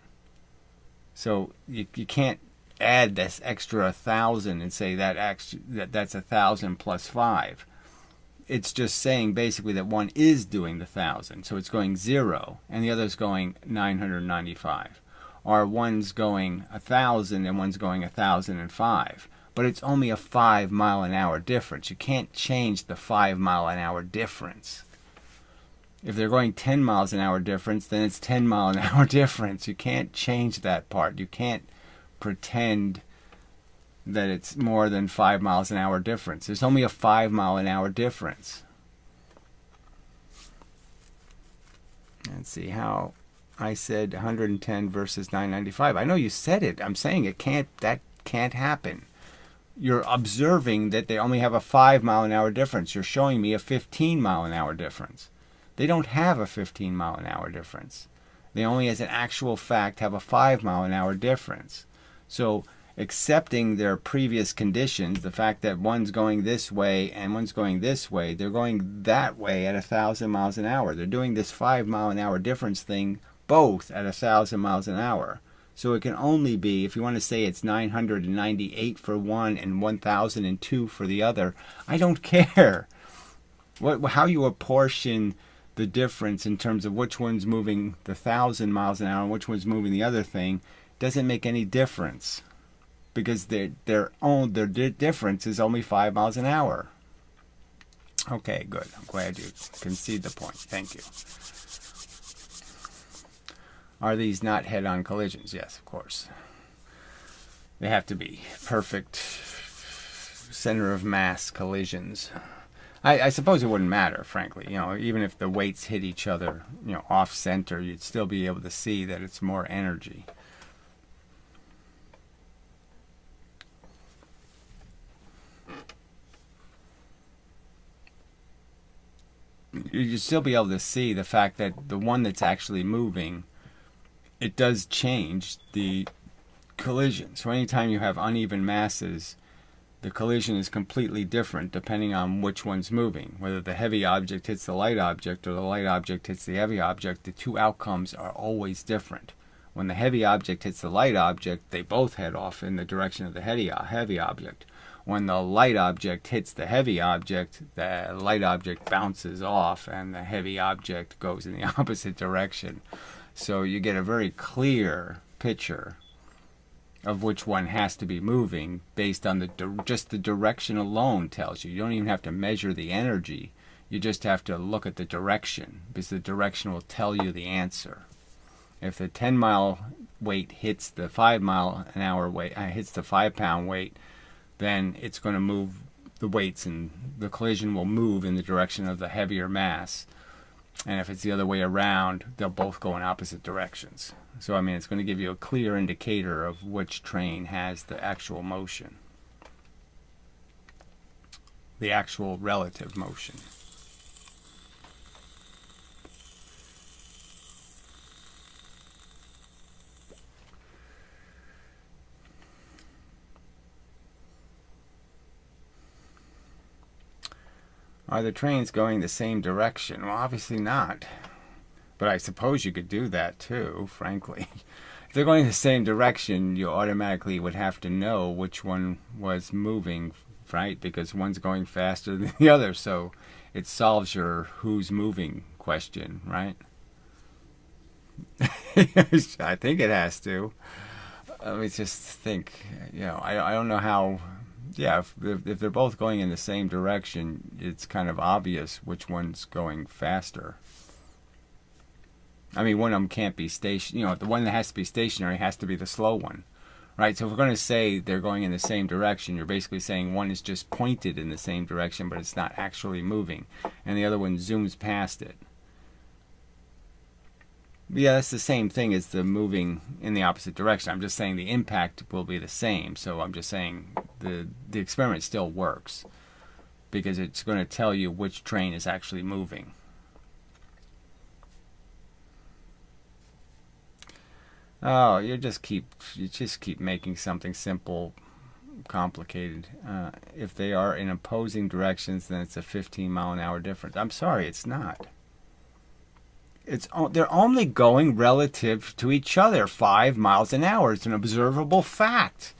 So you can't add this extra 1,000 and say that's 1,000 plus 5. It's just saying basically that one is doing the 1,000, so it's going 0, and the other's going 995. Or one's going 1,000 and one's going 1,005. But it's only a 5 mile an hour difference. You can't change the 5 mile an hour difference. If they're going 10 miles an hour difference, then it's 10 mile an hour difference. You can't change that part. You can't pretend that it's more than 5 miles an hour difference. There's only a 5 mile an hour difference. Let's see how I said 110 versus 995. I know you said it. I'm saying that can't happen. You're observing that they only have a 5 mile an hour difference. You're showing me a 15 mile an hour difference. They don't have a 15 mile an hour difference. They only, as an actual fact, have a 5 mile an hour difference. So accepting their previous conditions, the fact that one's going this way and one's going this way, they're going that way at 1,000 miles an hour. They're doing this 5 mile an hour difference thing both at 1,000 miles an hour. So it can only be, if you want to say it's 998 for one and 1,002 for the other, I don't care how you apportion the difference in terms of which one's moving the 1,000 miles an hour and which one's moving the other thing. Doesn't make any difference, because their difference is only 5 miles an hour. Okay, good. I'm glad you concede the point. Thank you. Are these not head-on collisions? Yes, of course. They have to be perfect center of mass collisions. I suppose it wouldn't matter, frankly. Even if the weights hit each other, off center, you'd still be able to see that it's more energy. You'd still be able to see the fact that the one that's actually moving, it does change the collision. So anytime you have uneven masses, the collision is completely different depending on which one's moving. Whether the heavy object hits the light object or the light object hits the heavy object, the two outcomes are always different. When the heavy object hits the light object, they both head off in the direction of the heavy object. When the light object hits the heavy object, the light object bounces off and the heavy object goes in the opposite direction. So you get a very clear picture of which one has to be moving based on just the direction alone tells you. You don't even have to measure the energy. You just have to look at the direction, because the direction will tell you the answer. If the 10 mile weight hits the 5 mile an hour weight, hits the 5 pound weight, then it's going to move the weights, and the collision will move in the direction of the heavier mass. And if it's the other way around, they'll both go in opposite directions. So, it's going to give you a clear indicator of which train has the actual motion, the actual relative motion. Are the trains going the same direction? Well, obviously not. But I suppose you could do that too, frankly. If they're going the same direction, you automatically would have to know which one was moving, right? Because one's going faster than the other, so it solves your who's moving question, right? I think it has to. Let me just think. I don't know how. Yeah, if they're both going in the same direction, it's kind of obvious which one's going faster. I mean, one of them can't be the one that has to be stationary has to be the slow one, right? So if we're going to say they're going in the same direction, you're basically saying one is just pointed in the same direction, but it's not actually moving, and the other one zooms past it. Yeah, that's the same thing as the moving in the opposite direction. I'm just saying the impact will be the same. So I'm just saying the experiment still works because it's going to tell you which train is actually moving. Oh, you just keep making something simple complicated. If they are in opposing directions, then it's a 15-mile-an-hour difference. I'm sorry, it's not. They're only going relative to each other 5 miles an hour. It's an observable fact.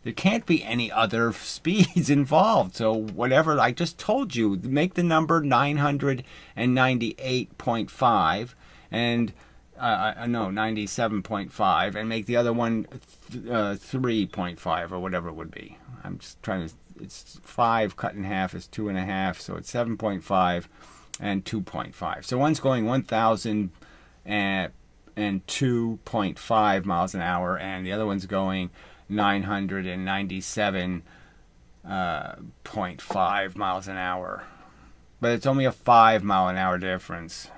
There can't be any other speeds involved. So whatever I just told you, make the number 998.5 and no, 97.5, and make the other one 3.5 or whatever it would be. I'm just trying to. It's 5 cut in half is 2.5, so it's 7.5. And 2.5. So one's going 1,002.5 miles an hour, and the other one's going 997.5 miles an hour. But it's only a 5-mile-an-hour difference.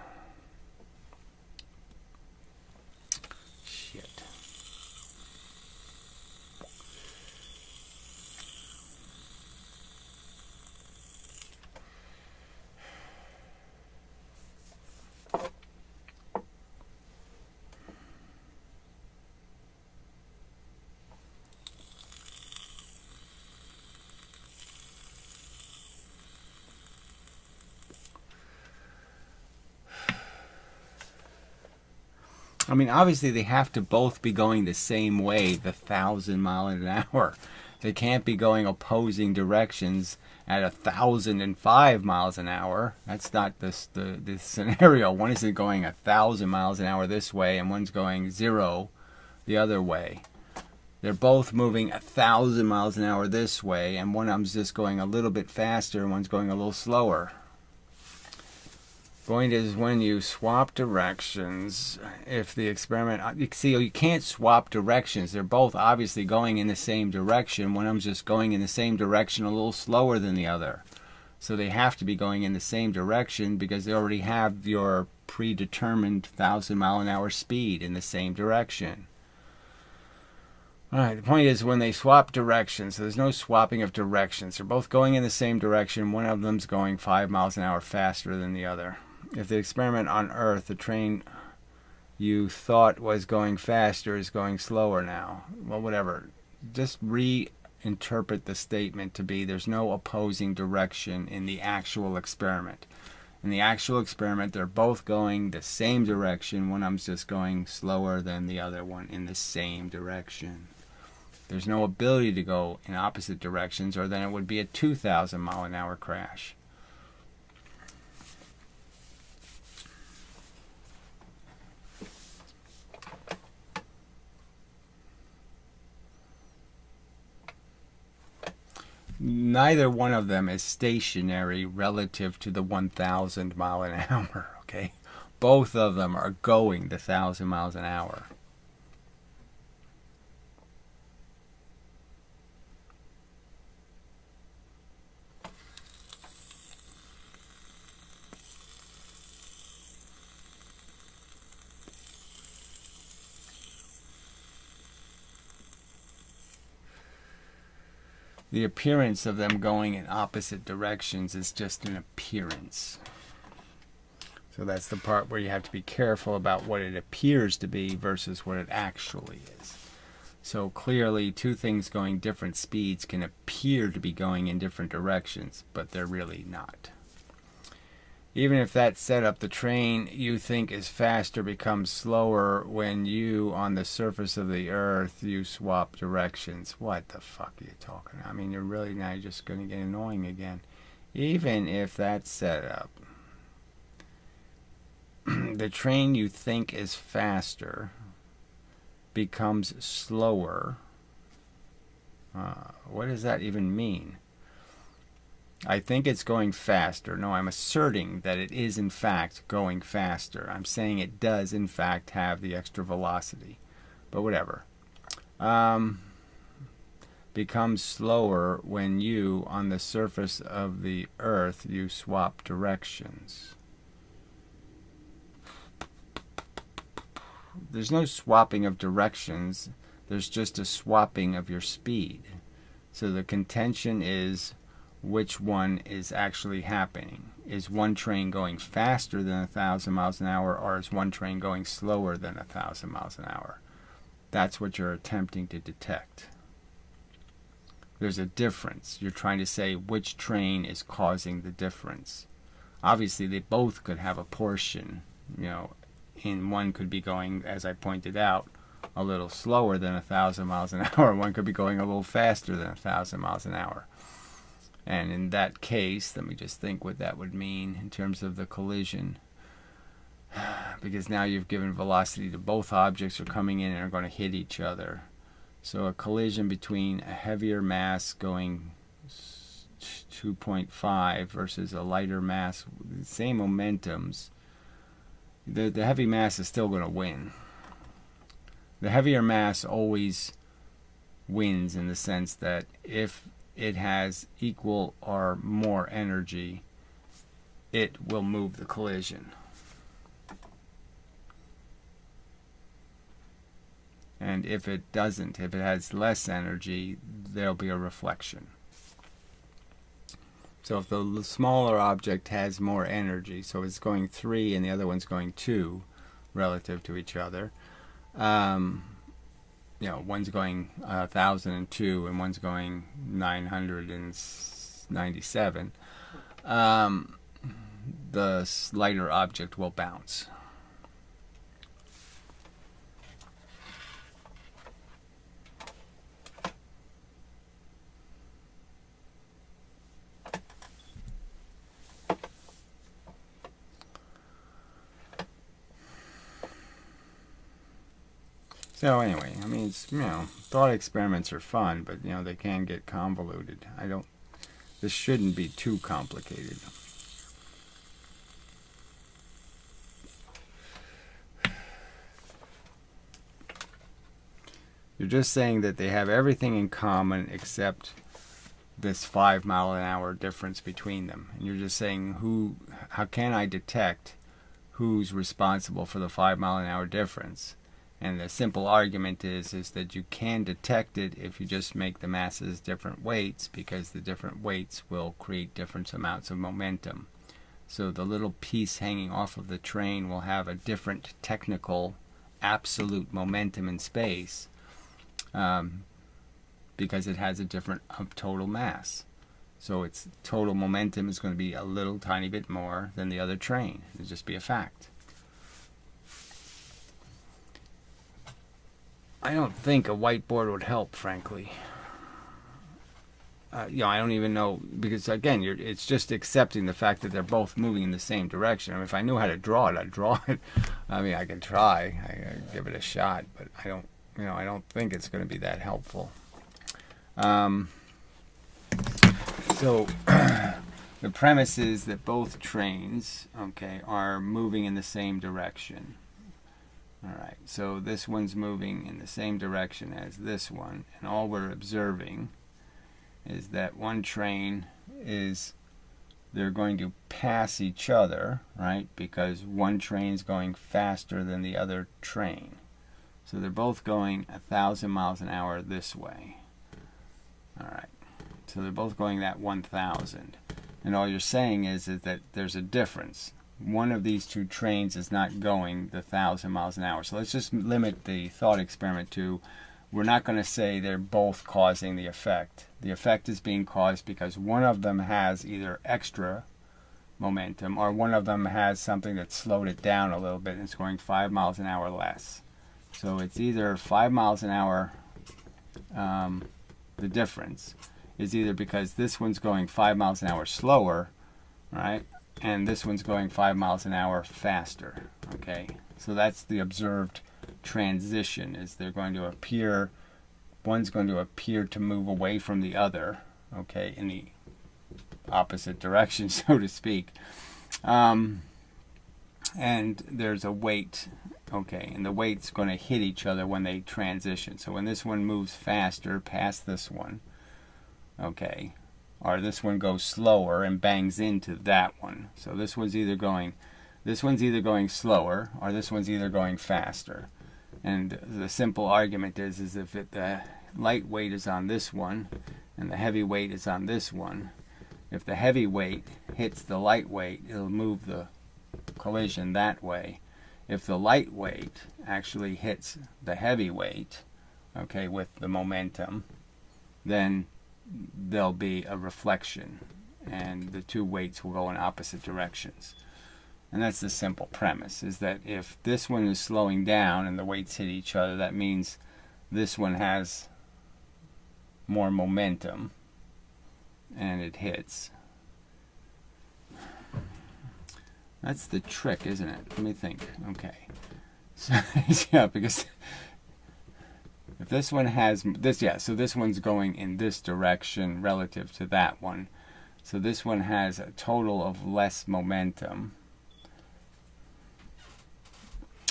Shit. I mean, obviously they have to both be going the same way, the 1,000 miles an hour. They can't be going opposing directions at 1,005 miles an hour. That's not the scenario. One isn't going 1,000 miles an hour this way, and one's going 0 the other way. They're both moving 1,000 miles an hour this way, and one of them's just going a little bit faster, and one's going a little slower. Point is when you swap directions, if the experiment, you can't swap directions. They're both obviously going in the same direction. One of them's just going in the same direction a little slower than the other. So they have to be going in the same direction because they already have your predetermined 1,000-mile-an-hour speed in the same direction. Alright, the point is when they swap directions, so there's no swapping of directions. They're both going in the same direction. One of them's going 5 miles an hour faster than the other. If the experiment on Earth, the train you thought was going faster is going slower now. Well, whatever. Just reinterpret the statement to be there's no opposing direction in the actual experiment. In the actual experiment, they're both going the same direction. One of them's just going slower than the other one in the same direction. There's no ability to go in opposite directions, or then it would be a 2,000-mile-an-hour crash. Neither one of them is stationary relative to the 1,000 mile an hour, okay? Both of them are going the 1,000 miles an hour. The appearance of them going in opposite directions is just an appearance. So that's the part where you have to be careful about what it appears to be versus what it actually is. So clearly, two things going different speeds can appear to be going in different directions, but they're really not. Even if that's set up, the train you think is faster becomes slower when you, on the surface of the Earth, you swap directions. What the fuck are you talking about? I mean, you're really now just going to get annoying again. Even if that's set up. the train you think is faster becomes slower. What does that even mean? I think it's going faster. No, I'm asserting that it is in fact going faster. I'm saying it does in fact have the extra velocity. But whatever. Becomes slower when you, on the surface of the Earth, you swap directions. There's no swapping of directions. There's just a swapping of your speed. So the contention is which one is actually happening. Is one train going faster than 1,000 miles an hour, or is one train going slower than 1,000 miles an hour? That's what you're attempting to detect. There's a difference. You're trying to say which train is causing the difference. Obviously, they both could have a portion. In one could be going, as I pointed out, a little slower than 1,000 miles an hour. One could be going a little faster than 1,000 miles an hour. And in that case, let me just think what that would mean in terms of the collision. Because now you've given velocity to both objects are coming in and are going to hit each other. So a collision between a heavier mass going 2.5 versus a lighter mass, same momentums, the heavy mass is still going to win. The heavier mass always wins in the sense that if it has equal or more energy, it will move the collision. And if it doesn't, if it has less energy, there'll be a reflection. So if the smaller object has more energy, so it's going 3 and the other one's going 2 relative to each other, one's going 1,002 and one's going 997, the lighter object will bounce. So anyway, I mean, it's, thought experiments are fun, but, they can get convoluted. This shouldn't be too complicated. You're just saying that they have everything in common except this 5 mile an hour difference between them. And you're just saying how can I detect who's responsible for the 5 mile an hour difference? And the simple argument is that you can detect it if you just make the masses different weights, because the different weights will create different amounts of momentum. So the little piece hanging off of the train will have a different technical absolute momentum in space because it has a different total mass. So its total momentum is going to be a little tiny bit more than the other train. It'll just be a fact. I don't think a whiteboard would help, frankly. I don't even know, because again, it's just accepting the fact that they're both moving in the same direction. I mean, if I knew how to draw it, I'd draw it. I mean, I can try, I give it a shot, but I don't think it's going to be that helpful. So the premise is that both trains, are moving in the same direction. All right, so this one's moving in the same direction as this one, and all we're observing is that one train they're going to pass each other, right? Because one train's going faster than the other train. So they're both going 1,000 miles an hour this way. All right, so they're both going that 1,000. And all you're saying is that there's a difference. One of these two trains is not going the 1,000 miles an hour. So let's just limit the thought experiment to, we're not going to say they're both causing the effect. The effect is being caused because one of them has either extra momentum or one of them has something that slowed it down a little bit and it's going 5 miles an hour less. So it's either 5 miles an hour, the difference is either because this one's going 5 miles an hour slower, right? and this one's going 5 miles an hour faster. Okay, so that's the observed transition, is they're going to appear, one's going to appear to move away from the other, okay, in the opposite direction, so to speak. And there's a weight, okay, and the weight's going to hit each other when they transition. So when this one moves faster past this one, okay, or this one goes slower and bangs into that one. So this one's either going slower, or this one's either going faster. And the simple argument is if the light weight is on this one and the heavy weight is on this one, if the heavy weight hits the light weight, it'll move the collision that way. If the light weight actually hits the heavy weight, okay, with the momentum, then there'll be a reflection, and the two weights will go in opposite directions. And that's the simple premise, is that if this one is slowing down and the weights hit each other, that means this one has more momentum and it hits. That's the trick, isn't it? Let me think. Okay. So, yeah, because if this one has this, yeah, so this one's going in this direction relative to that one. So this one has a total of less momentum.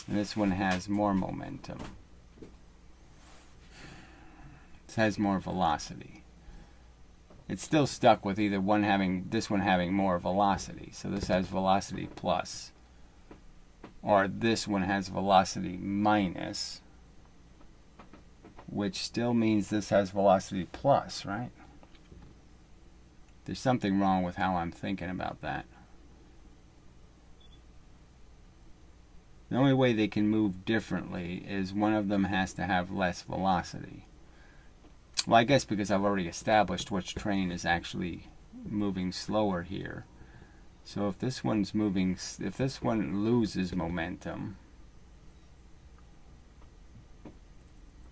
And this one has more momentum. This has more velocity. It's still stuck with either this one having more velocity. So this has velocity plus. Or this one has velocity minus, which still means this has velocity plus, right? There's something wrong with how I'm thinking about that. The only way they can move differently is one of them has to have less velocity. Well, I guess because I've already established which train is actually moving slower here. So if this one's moving, if this one loses momentum,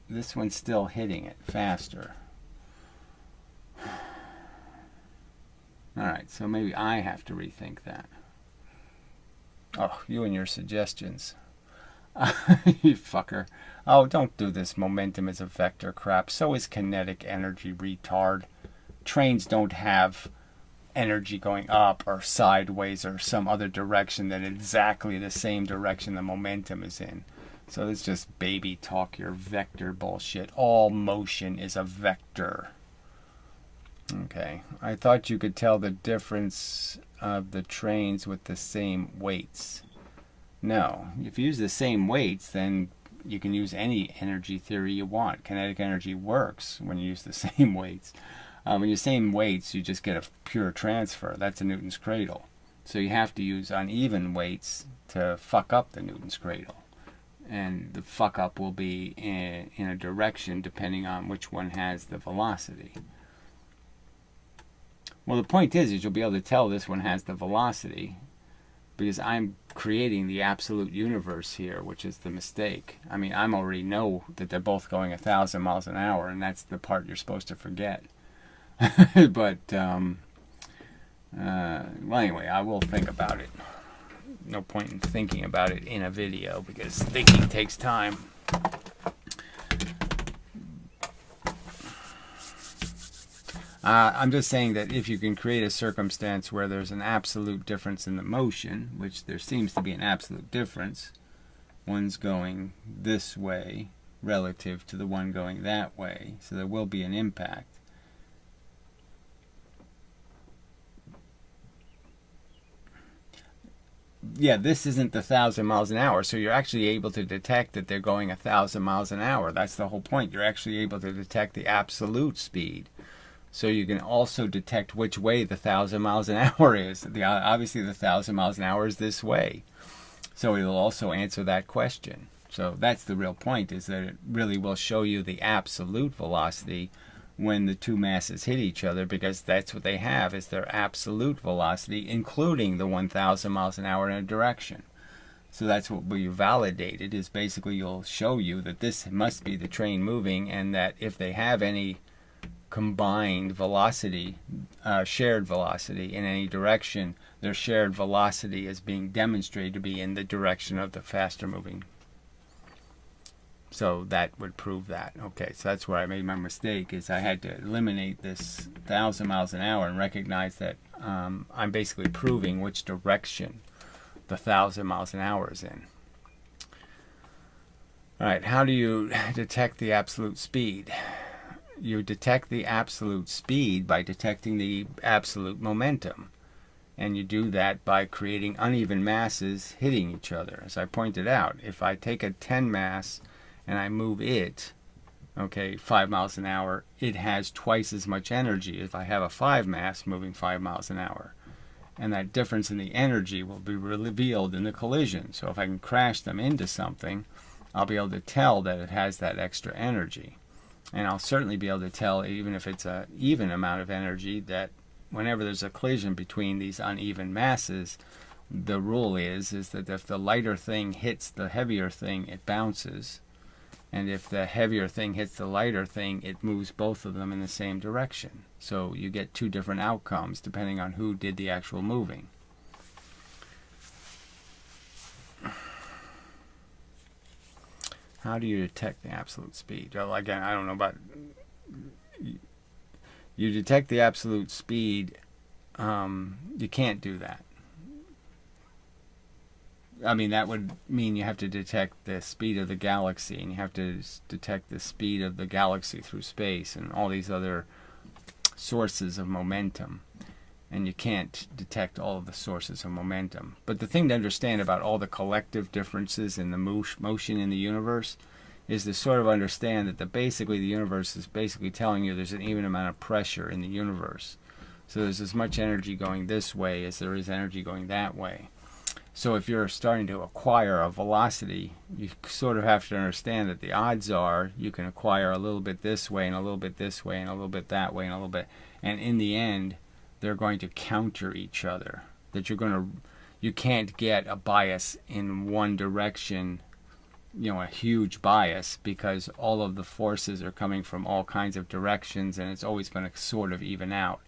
this one's still hitting it faster. Alright, so maybe I have to rethink that. Oh, you and your suggestions. You fucker. Oh, don't do this momentum as a vector crap. So is kinetic energy, retard. Trains don't have energy going up or sideways or some other direction than exactly the same direction the momentum is in. So it's just baby talk, your vector bullshit. All motion is a vector. Okay. I thought you could tell the difference of the trains with the same weights. No. If you use the same weights, then you can use any energy theory you want. Kinetic energy works when you use the same weights. When you use the same weights, you just get a pure transfer. That's a Newton's cradle. So you have to use uneven weights to fuck up the Newton's cradle. And the fuck up will be in a direction depending on which one has the velocity. Well, the point is you'll be able to tell this one has the velocity because I'm creating the absolute universe here, which is the mistake. I mean, I already know that they're both going 1,000 miles an hour, and that's the part you're supposed to forget. But, well, anyway, I will think about it. No point in thinking about it in a video because thinking takes time. I'm just saying that if you can create a circumstance where there's an absolute difference in the motion, which there seems to be an absolute difference, one's going this way relative to the one going that way, so there will be an impact. Yeah, this isn't the 1,000 miles an hour, so you're actually able to detect that they're going 1,000 miles an hour. That's the whole point. You're actually able to detect the absolute speed. So you can also detect which way the 1,000 miles an hour is. Obviously, the 1,000 miles an hour is this way. So it'll also answer that question. So that's the real point, is that it really will show you the absolute velocity when the two masses hit each other, because that's what they have, is their absolute velocity, including the 1,000 miles an hour in a direction. So that's what we validated, is basically you'll show you that this must be the train moving, and that if they have any combined velocity, shared velocity in any direction, their shared velocity is being demonstrated to be in the direction of the faster moving. So that would prove that. Okay, so that's where I made my mistake, is I had to eliminate this 1,000 miles an hour and recognize that I'm basically proving which direction the 1,000 miles an hour is in. All right, how do you detect the absolute speed? You detect the absolute speed by detecting the absolute momentum. And you do that by creating uneven masses hitting each other. As I pointed out, if I take a 10 mass and I move it, okay, 5 miles an hour, it has twice as much energy if I have a 5 mass moving 5 miles an hour. And that difference in the energy will be revealed in the collision. So if I can crash them into something, I'll be able to tell that it has that extra energy. And I'll certainly be able to tell, even if it's an even amount of energy, that whenever there's a collision between these uneven masses, the rule is that if the lighter thing hits the heavier thing, it bounces. And if the heavier thing hits the lighter thing, it moves both of them in the same direction. So you get two different outcomes depending on who did the actual moving. How do you detect the absolute speed? Well, again, I don't know about... You detect the absolute speed. You can't do that. I mean, that would mean you have to detect the speed of the galaxy, and you have to detect the speed of the galaxy through space, and all these other sources of momentum. And you can't detect all of the sources of momentum. But the thing to understand about all the collective differences in the motion in the universe is to sort of understand that basically the universe is basically telling you there's an even amount of pressure in the universe. So there's as much energy going this way as there is energy going that way. So if you're starting to acquire a velocity, you sort of have to understand that the odds are you can acquire a little bit this way and a little bit this way and a little bit that way and a little bit. And in the end, they're going to counter each other. That you can't get a bias in one direction, a huge bias, because all of the forces are coming from all kinds of directions, and it's always going to sort of even out.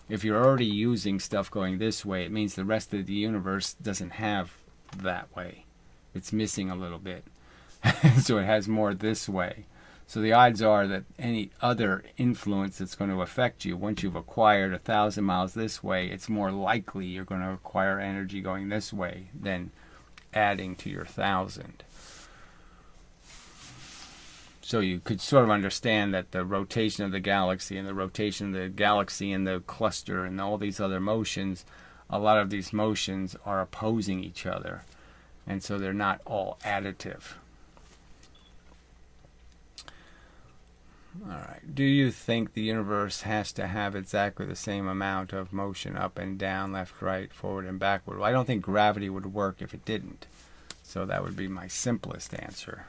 If you're already using stuff going this way, it means the rest of the universe doesn't have that way. It's missing a little bit. So it has more this way. So the odds are that any other influence that's going to affect you, once you've acquired 1,000 miles this way, it's more likely you're going to acquire energy going this way than adding to your 1,000. So you could sort of understand that the rotation of the galaxy and the rotation of the galaxy and the cluster and all these other motions, a lot of these motions are opposing each other. And so they're not all additive. All right. Do you think the universe has to have exactly the same amount of motion up and down, left, right, forward, and backward? Well, I don't think gravity would work if it didn't. So that would be my simplest answer.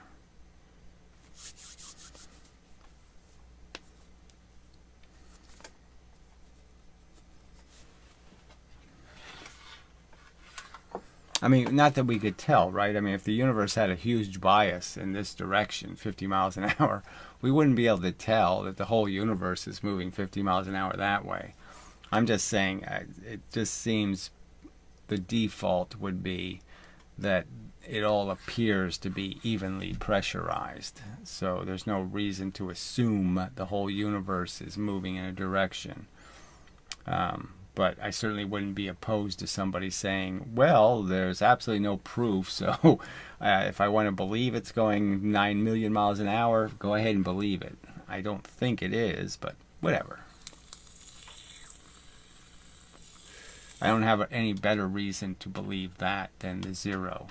I mean, not that we could tell, right? I mean, if the universe had a huge bias in this direction, 50 miles an hour, we wouldn't be able to tell that the whole universe is moving 50 miles an hour that way. I'm just saying, it just seems the default would be that it all appears to be evenly pressurized. So there's no reason to assume the whole universe is moving in a direction. But I certainly wouldn't be opposed to somebody saying, well, there's absolutely no proof, so if I want to believe it's going 9 million miles an hour, go ahead and believe it. I don't think it is, but whatever. I don't have any better reason to believe that than the zero.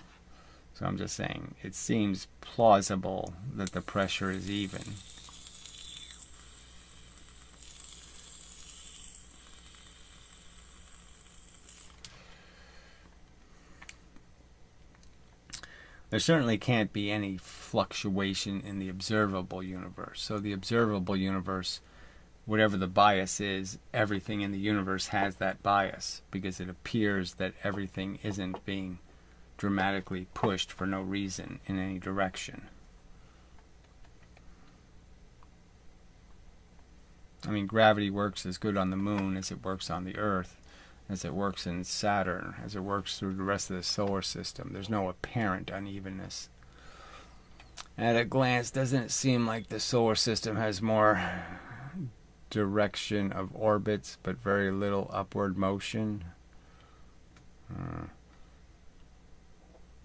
So I'm just saying, it seems plausible that the pressure is even. There certainly can't be any fluctuation in the observable universe. So the observable universe, whatever the bias is, everything in the universe has that bias, because it appears that everything isn't being dramatically pushed for no reason in any direction. I mean, gravity works as good on the moon as it works on the Earth, as it works in Saturn, as it works through the rest of the solar system. There's no apparent unevenness. At a glance, doesn't it seem like the solar system has more direction of orbits, but very little upward motion?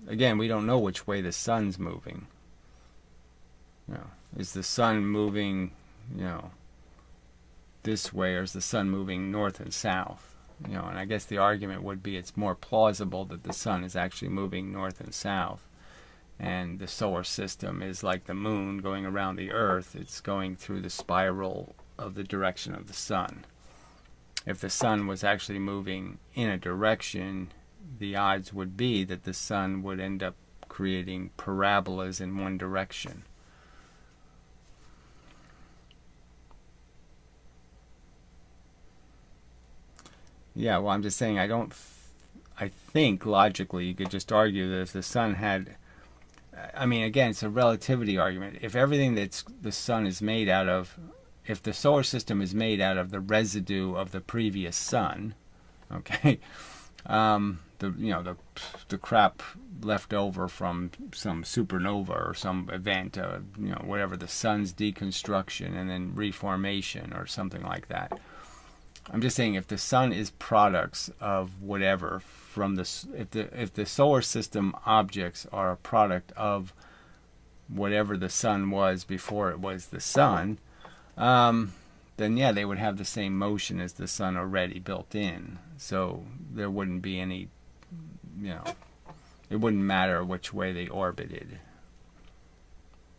Again, we don't know which way the sun's moving. Is the sun moving, this way, or is the sun moving north and south? And I guess the argument would be it's more plausible that the sun is actually moving north and south, and the solar system is like the moon going around the Earth. It's going through the spiral of the direction of the sun. If the sun was actually moving in a direction, the odds would be that the sun would end up creating parabolas in one direction. Yeah, well, I'm just saying, I think logically you could just argue that if the sun had, I mean, again, it's a relativity argument. If everything that's the sun is made out of, if the solar system is made out of the residue of the previous sun, okay, the crap left over from some supernova or some event, whatever, the sun's deconstruction and then reformation or something like that. I'm just saying, if the sun is products of whatever from if the solar system objects are a product of whatever the sun was before it was the sun, then yeah, they would have the same motion as the sun already built in. So there wouldn't be any, it wouldn't matter which way they orbited.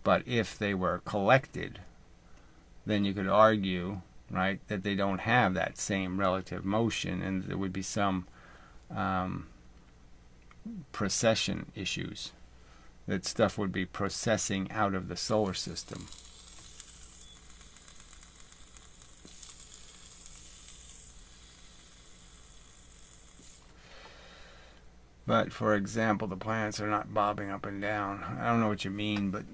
But if they were collected, then you could argue, right, that they don't have that same relative motion, and there would be some precession issues, that stuff would be processing out of the solar system. But for example, the planets are not bobbing up and down. I don't know what you mean, but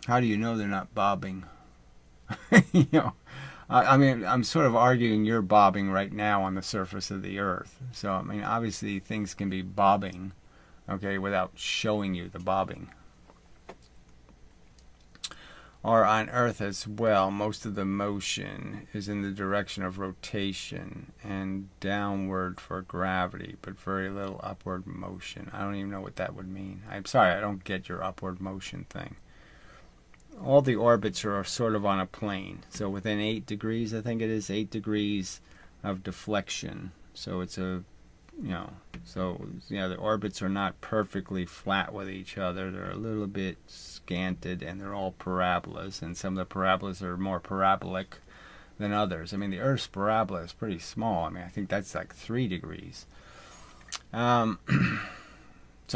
how do you know they're not bobbing? I mean, I'm sort of arguing you're bobbing right now on the surface of the Earth. So, I mean, obviously things can be bobbing, okay, without showing you the bobbing. Or on Earth as well, most of the motion is in the direction of rotation and downward for gravity, but very little upward motion. I don't even know what that would mean. I'm sorry, I don't get your upward motion thing. All the orbits are sort of on a plane. So within 8 degrees, I think it is, 8 degrees of deflection. So it's the orbits are not perfectly flat with each other. They're a little bit scanted, and they're all parabolas. And some of the parabolas are more parabolic than others. I mean, the Earth's parabola is pretty small. I mean, I think that's like 3 degrees. So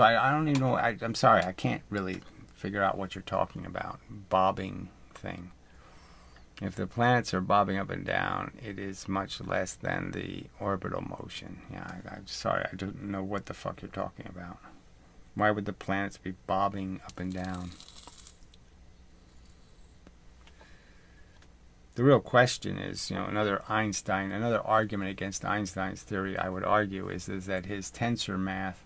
I don't even know. I'm sorry, I can't really figure out what you're talking about. Bobbing thing. If the planets are bobbing up and down, it is much less than the orbital motion. Yeah, I'm sorry, I don't know what the fuck you're talking about. Why would the planets be bobbing up and down? The real question is, another argument against Einstein's theory, I would argue, is that his tensor math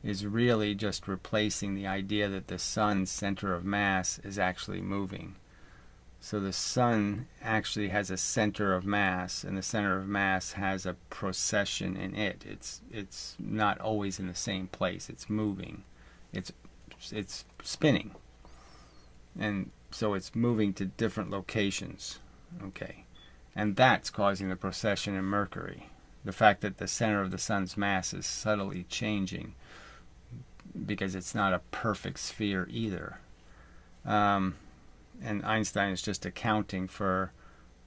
is really just replacing the idea that the sun's center of mass is actually moving. So the sun actually has a center of mass, and the center of mass has a precession in it. It's not always in the same place. It's moving. It's spinning. And so it's moving to different locations. Okay. And that's causing the precession in Mercury. The fact that the center of the sun's mass is subtly changing, because it's not a perfect sphere either. And Einstein is just accounting for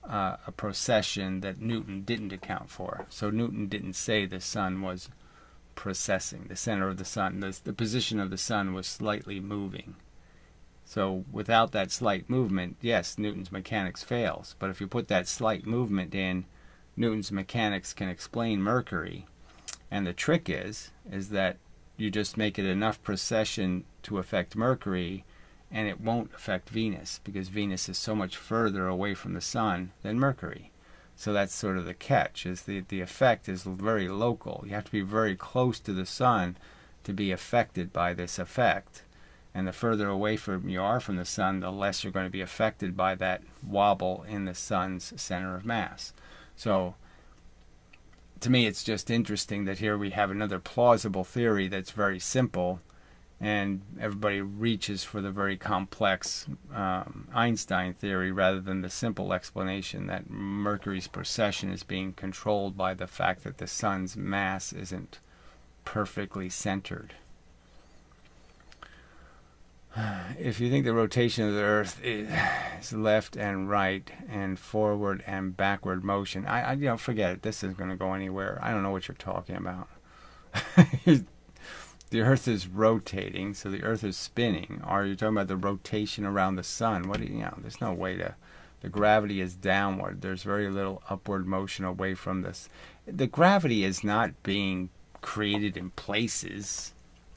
a precession that Newton didn't account for. So Newton didn't say the sun was precessing. The center of the sun, the position of the sun was slightly moving. So without that slight movement, yes, Newton's mechanics fails. But if you put that slight movement in, Newton's mechanics can explain Mercury. And the trick is that you just make it enough precession to affect Mercury, and it won't affect Venus because Venus is so much further away from the sun than Mercury. So that's sort of the catch, is the effect is very local. You have to be very close to the sun to be affected by this effect. And the further away from you are from the sun, the less you're going to be affected by that wobble in the sun's center of mass. So to me, it's just interesting that here we have another plausible theory that's very simple, and everybody reaches for the very complex Einstein theory rather than the simple explanation that Mercury's precession is being controlled by the fact that the sun's mass isn't perfectly centered. If you think the rotation of the Earth is left and right and forward and backward motion, I forget it. This isn't going to go anywhere. I don't know what you're talking about. The Earth is rotating, so the Earth is spinning. Or you're talking about the rotation around the sun. There's no way to. The gravity is downward. There's very little upward motion away from this. The gravity is not being created in places.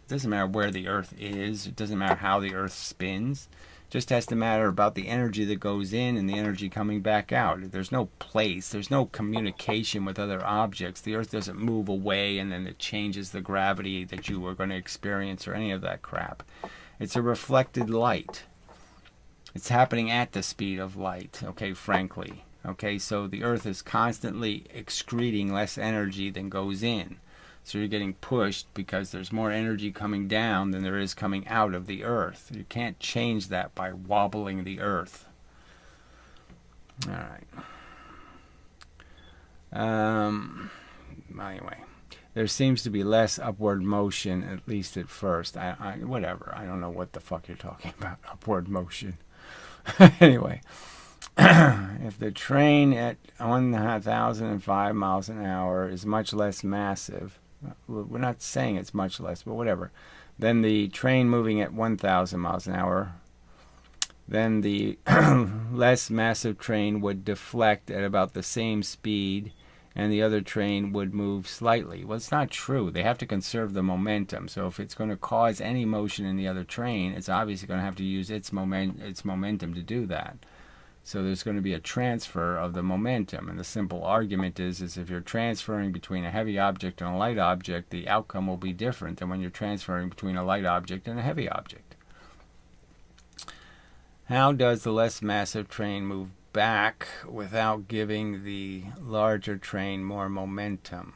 It doesn't matter where the Earth is. It doesn't matter how the Earth spins. It just has to matter about the energy that goes in and the energy coming back out. There's no place. There's no communication with other objects. The Earth doesn't move away and then it changes the gravity that you were going to experience or any of that crap. It's a reflected light. It's happening at the speed of light, frankly. So the Earth is constantly excreting less energy than goes in. So you're getting pushed because there's more energy coming down than there is coming out of the Earth. You can't change that by wobbling the Earth. All right. Anyway, there seems to be less upward motion, at least at first. Whatever. I don't know what the fuck you're talking about. Upward motion. Anyway, if the train at 1,005 miles an hour is much less massive, we're not saying it's much less, but whatever, then the train moving at 1,000 miles an hour, then the less massive train would deflect at about the same speed and the other train would move slightly. Well, it's not true. They have to conserve the momentum. So if it's going to cause any motion in the other train, it's obviously going to have to use its momentum to do that. So there's going to be a transfer of the momentum. And the simple argument is if you're transferring between a heavy object and a light object, the outcome will be different than when you're transferring between a light object and a heavy object. How does the less massive train move back without giving the larger train more momentum?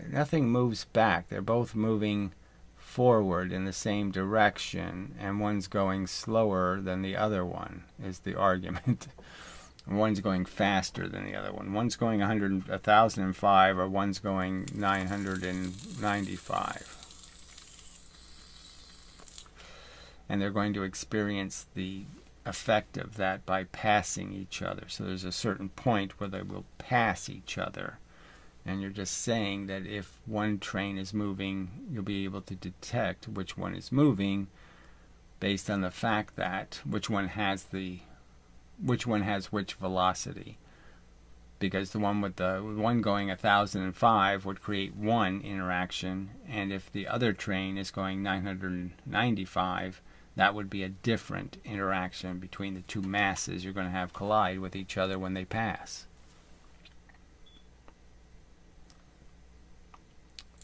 Nothing moves back. They're both moving forward in the same direction, and one's going slower than the other one, is the argument. One's going faster than the other one. One's going 1,005, or one's going 995. And they're going to experience the effect of that by passing each other. So there's a certain point where they will pass each other. And you're just saying that if one train is moving, you'll be able to detect which one is moving based on the fact that which one has which velocity. Because the one with the one going 1,005 would create one interaction, and if the other train is going 995, that would be a different interaction between the two masses you're going to have collide with each other when they pass.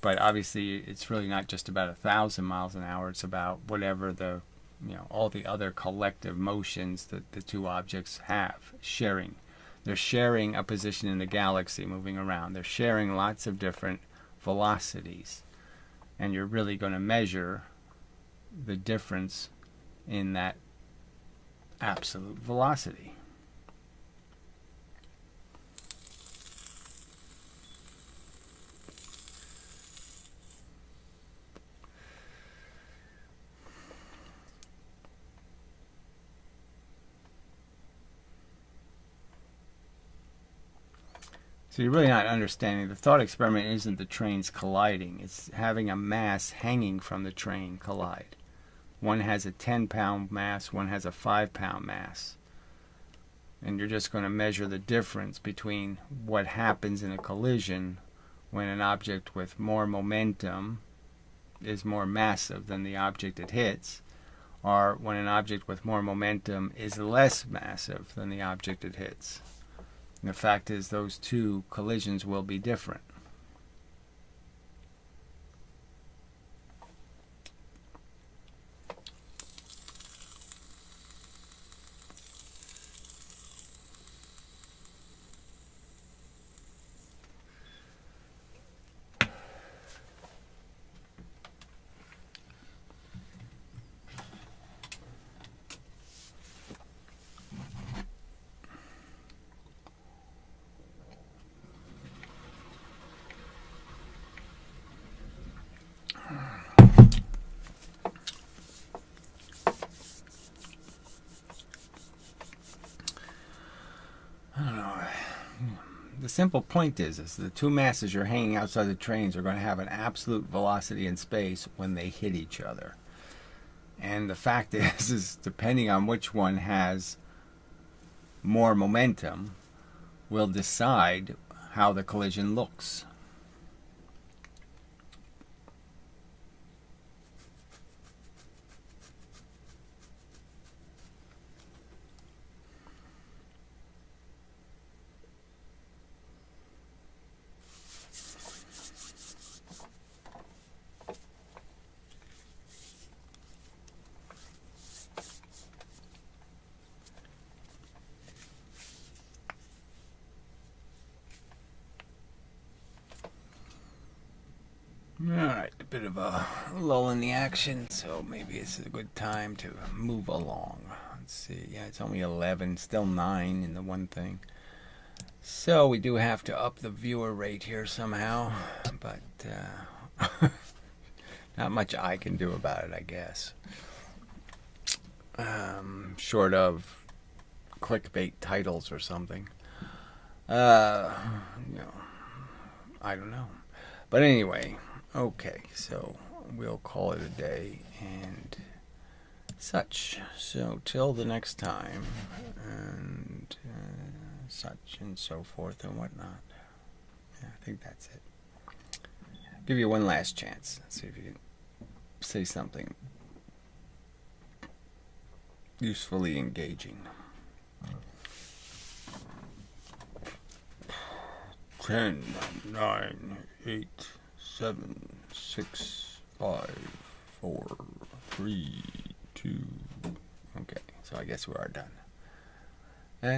But obviously, it's really not just about 1,000 miles an hour. It's about whatever all the other collective motions that the two objects have sharing. They're sharing a position in the galaxy moving around. They're sharing lots of different velocities. And you're really going to measure the difference in that absolute velocity. So you're really not understanding. The thought experiment isn't the trains colliding. It's having a mass hanging from the train collide. One has a 10-pound mass, one has a 5-pound mass. And you're just going to measure the difference between what happens in a collision when an object with more momentum is more massive than the object it hits, or when an object with more momentum is less massive than the object it hits. And the fact is, those two collisions will be different. The simple point is the two masses you're hanging outside the trains are going to have an absolute velocity in space when they hit each other. And the fact is depending on which one has more momentum will decide how the collision looks. Alright, a bit of a lull in the action, so maybe it's a good time to move along. Let's see, yeah, it's only 11, still 9 in the one thing. So we do have to up the viewer rate here somehow, but not much I can do about it, I guess. Short of clickbait titles or something. I don't know. But anyway, okay, so we'll call it a day and such. So till the next time, and such and so forth and whatnot. Yeah, I think that's it. I'll give you one last chance. Let's see if you can say something usefully engaging. 10, 9, 8, 7, 6, 5, 4, 3, 2. Okay, so I guess we are done. And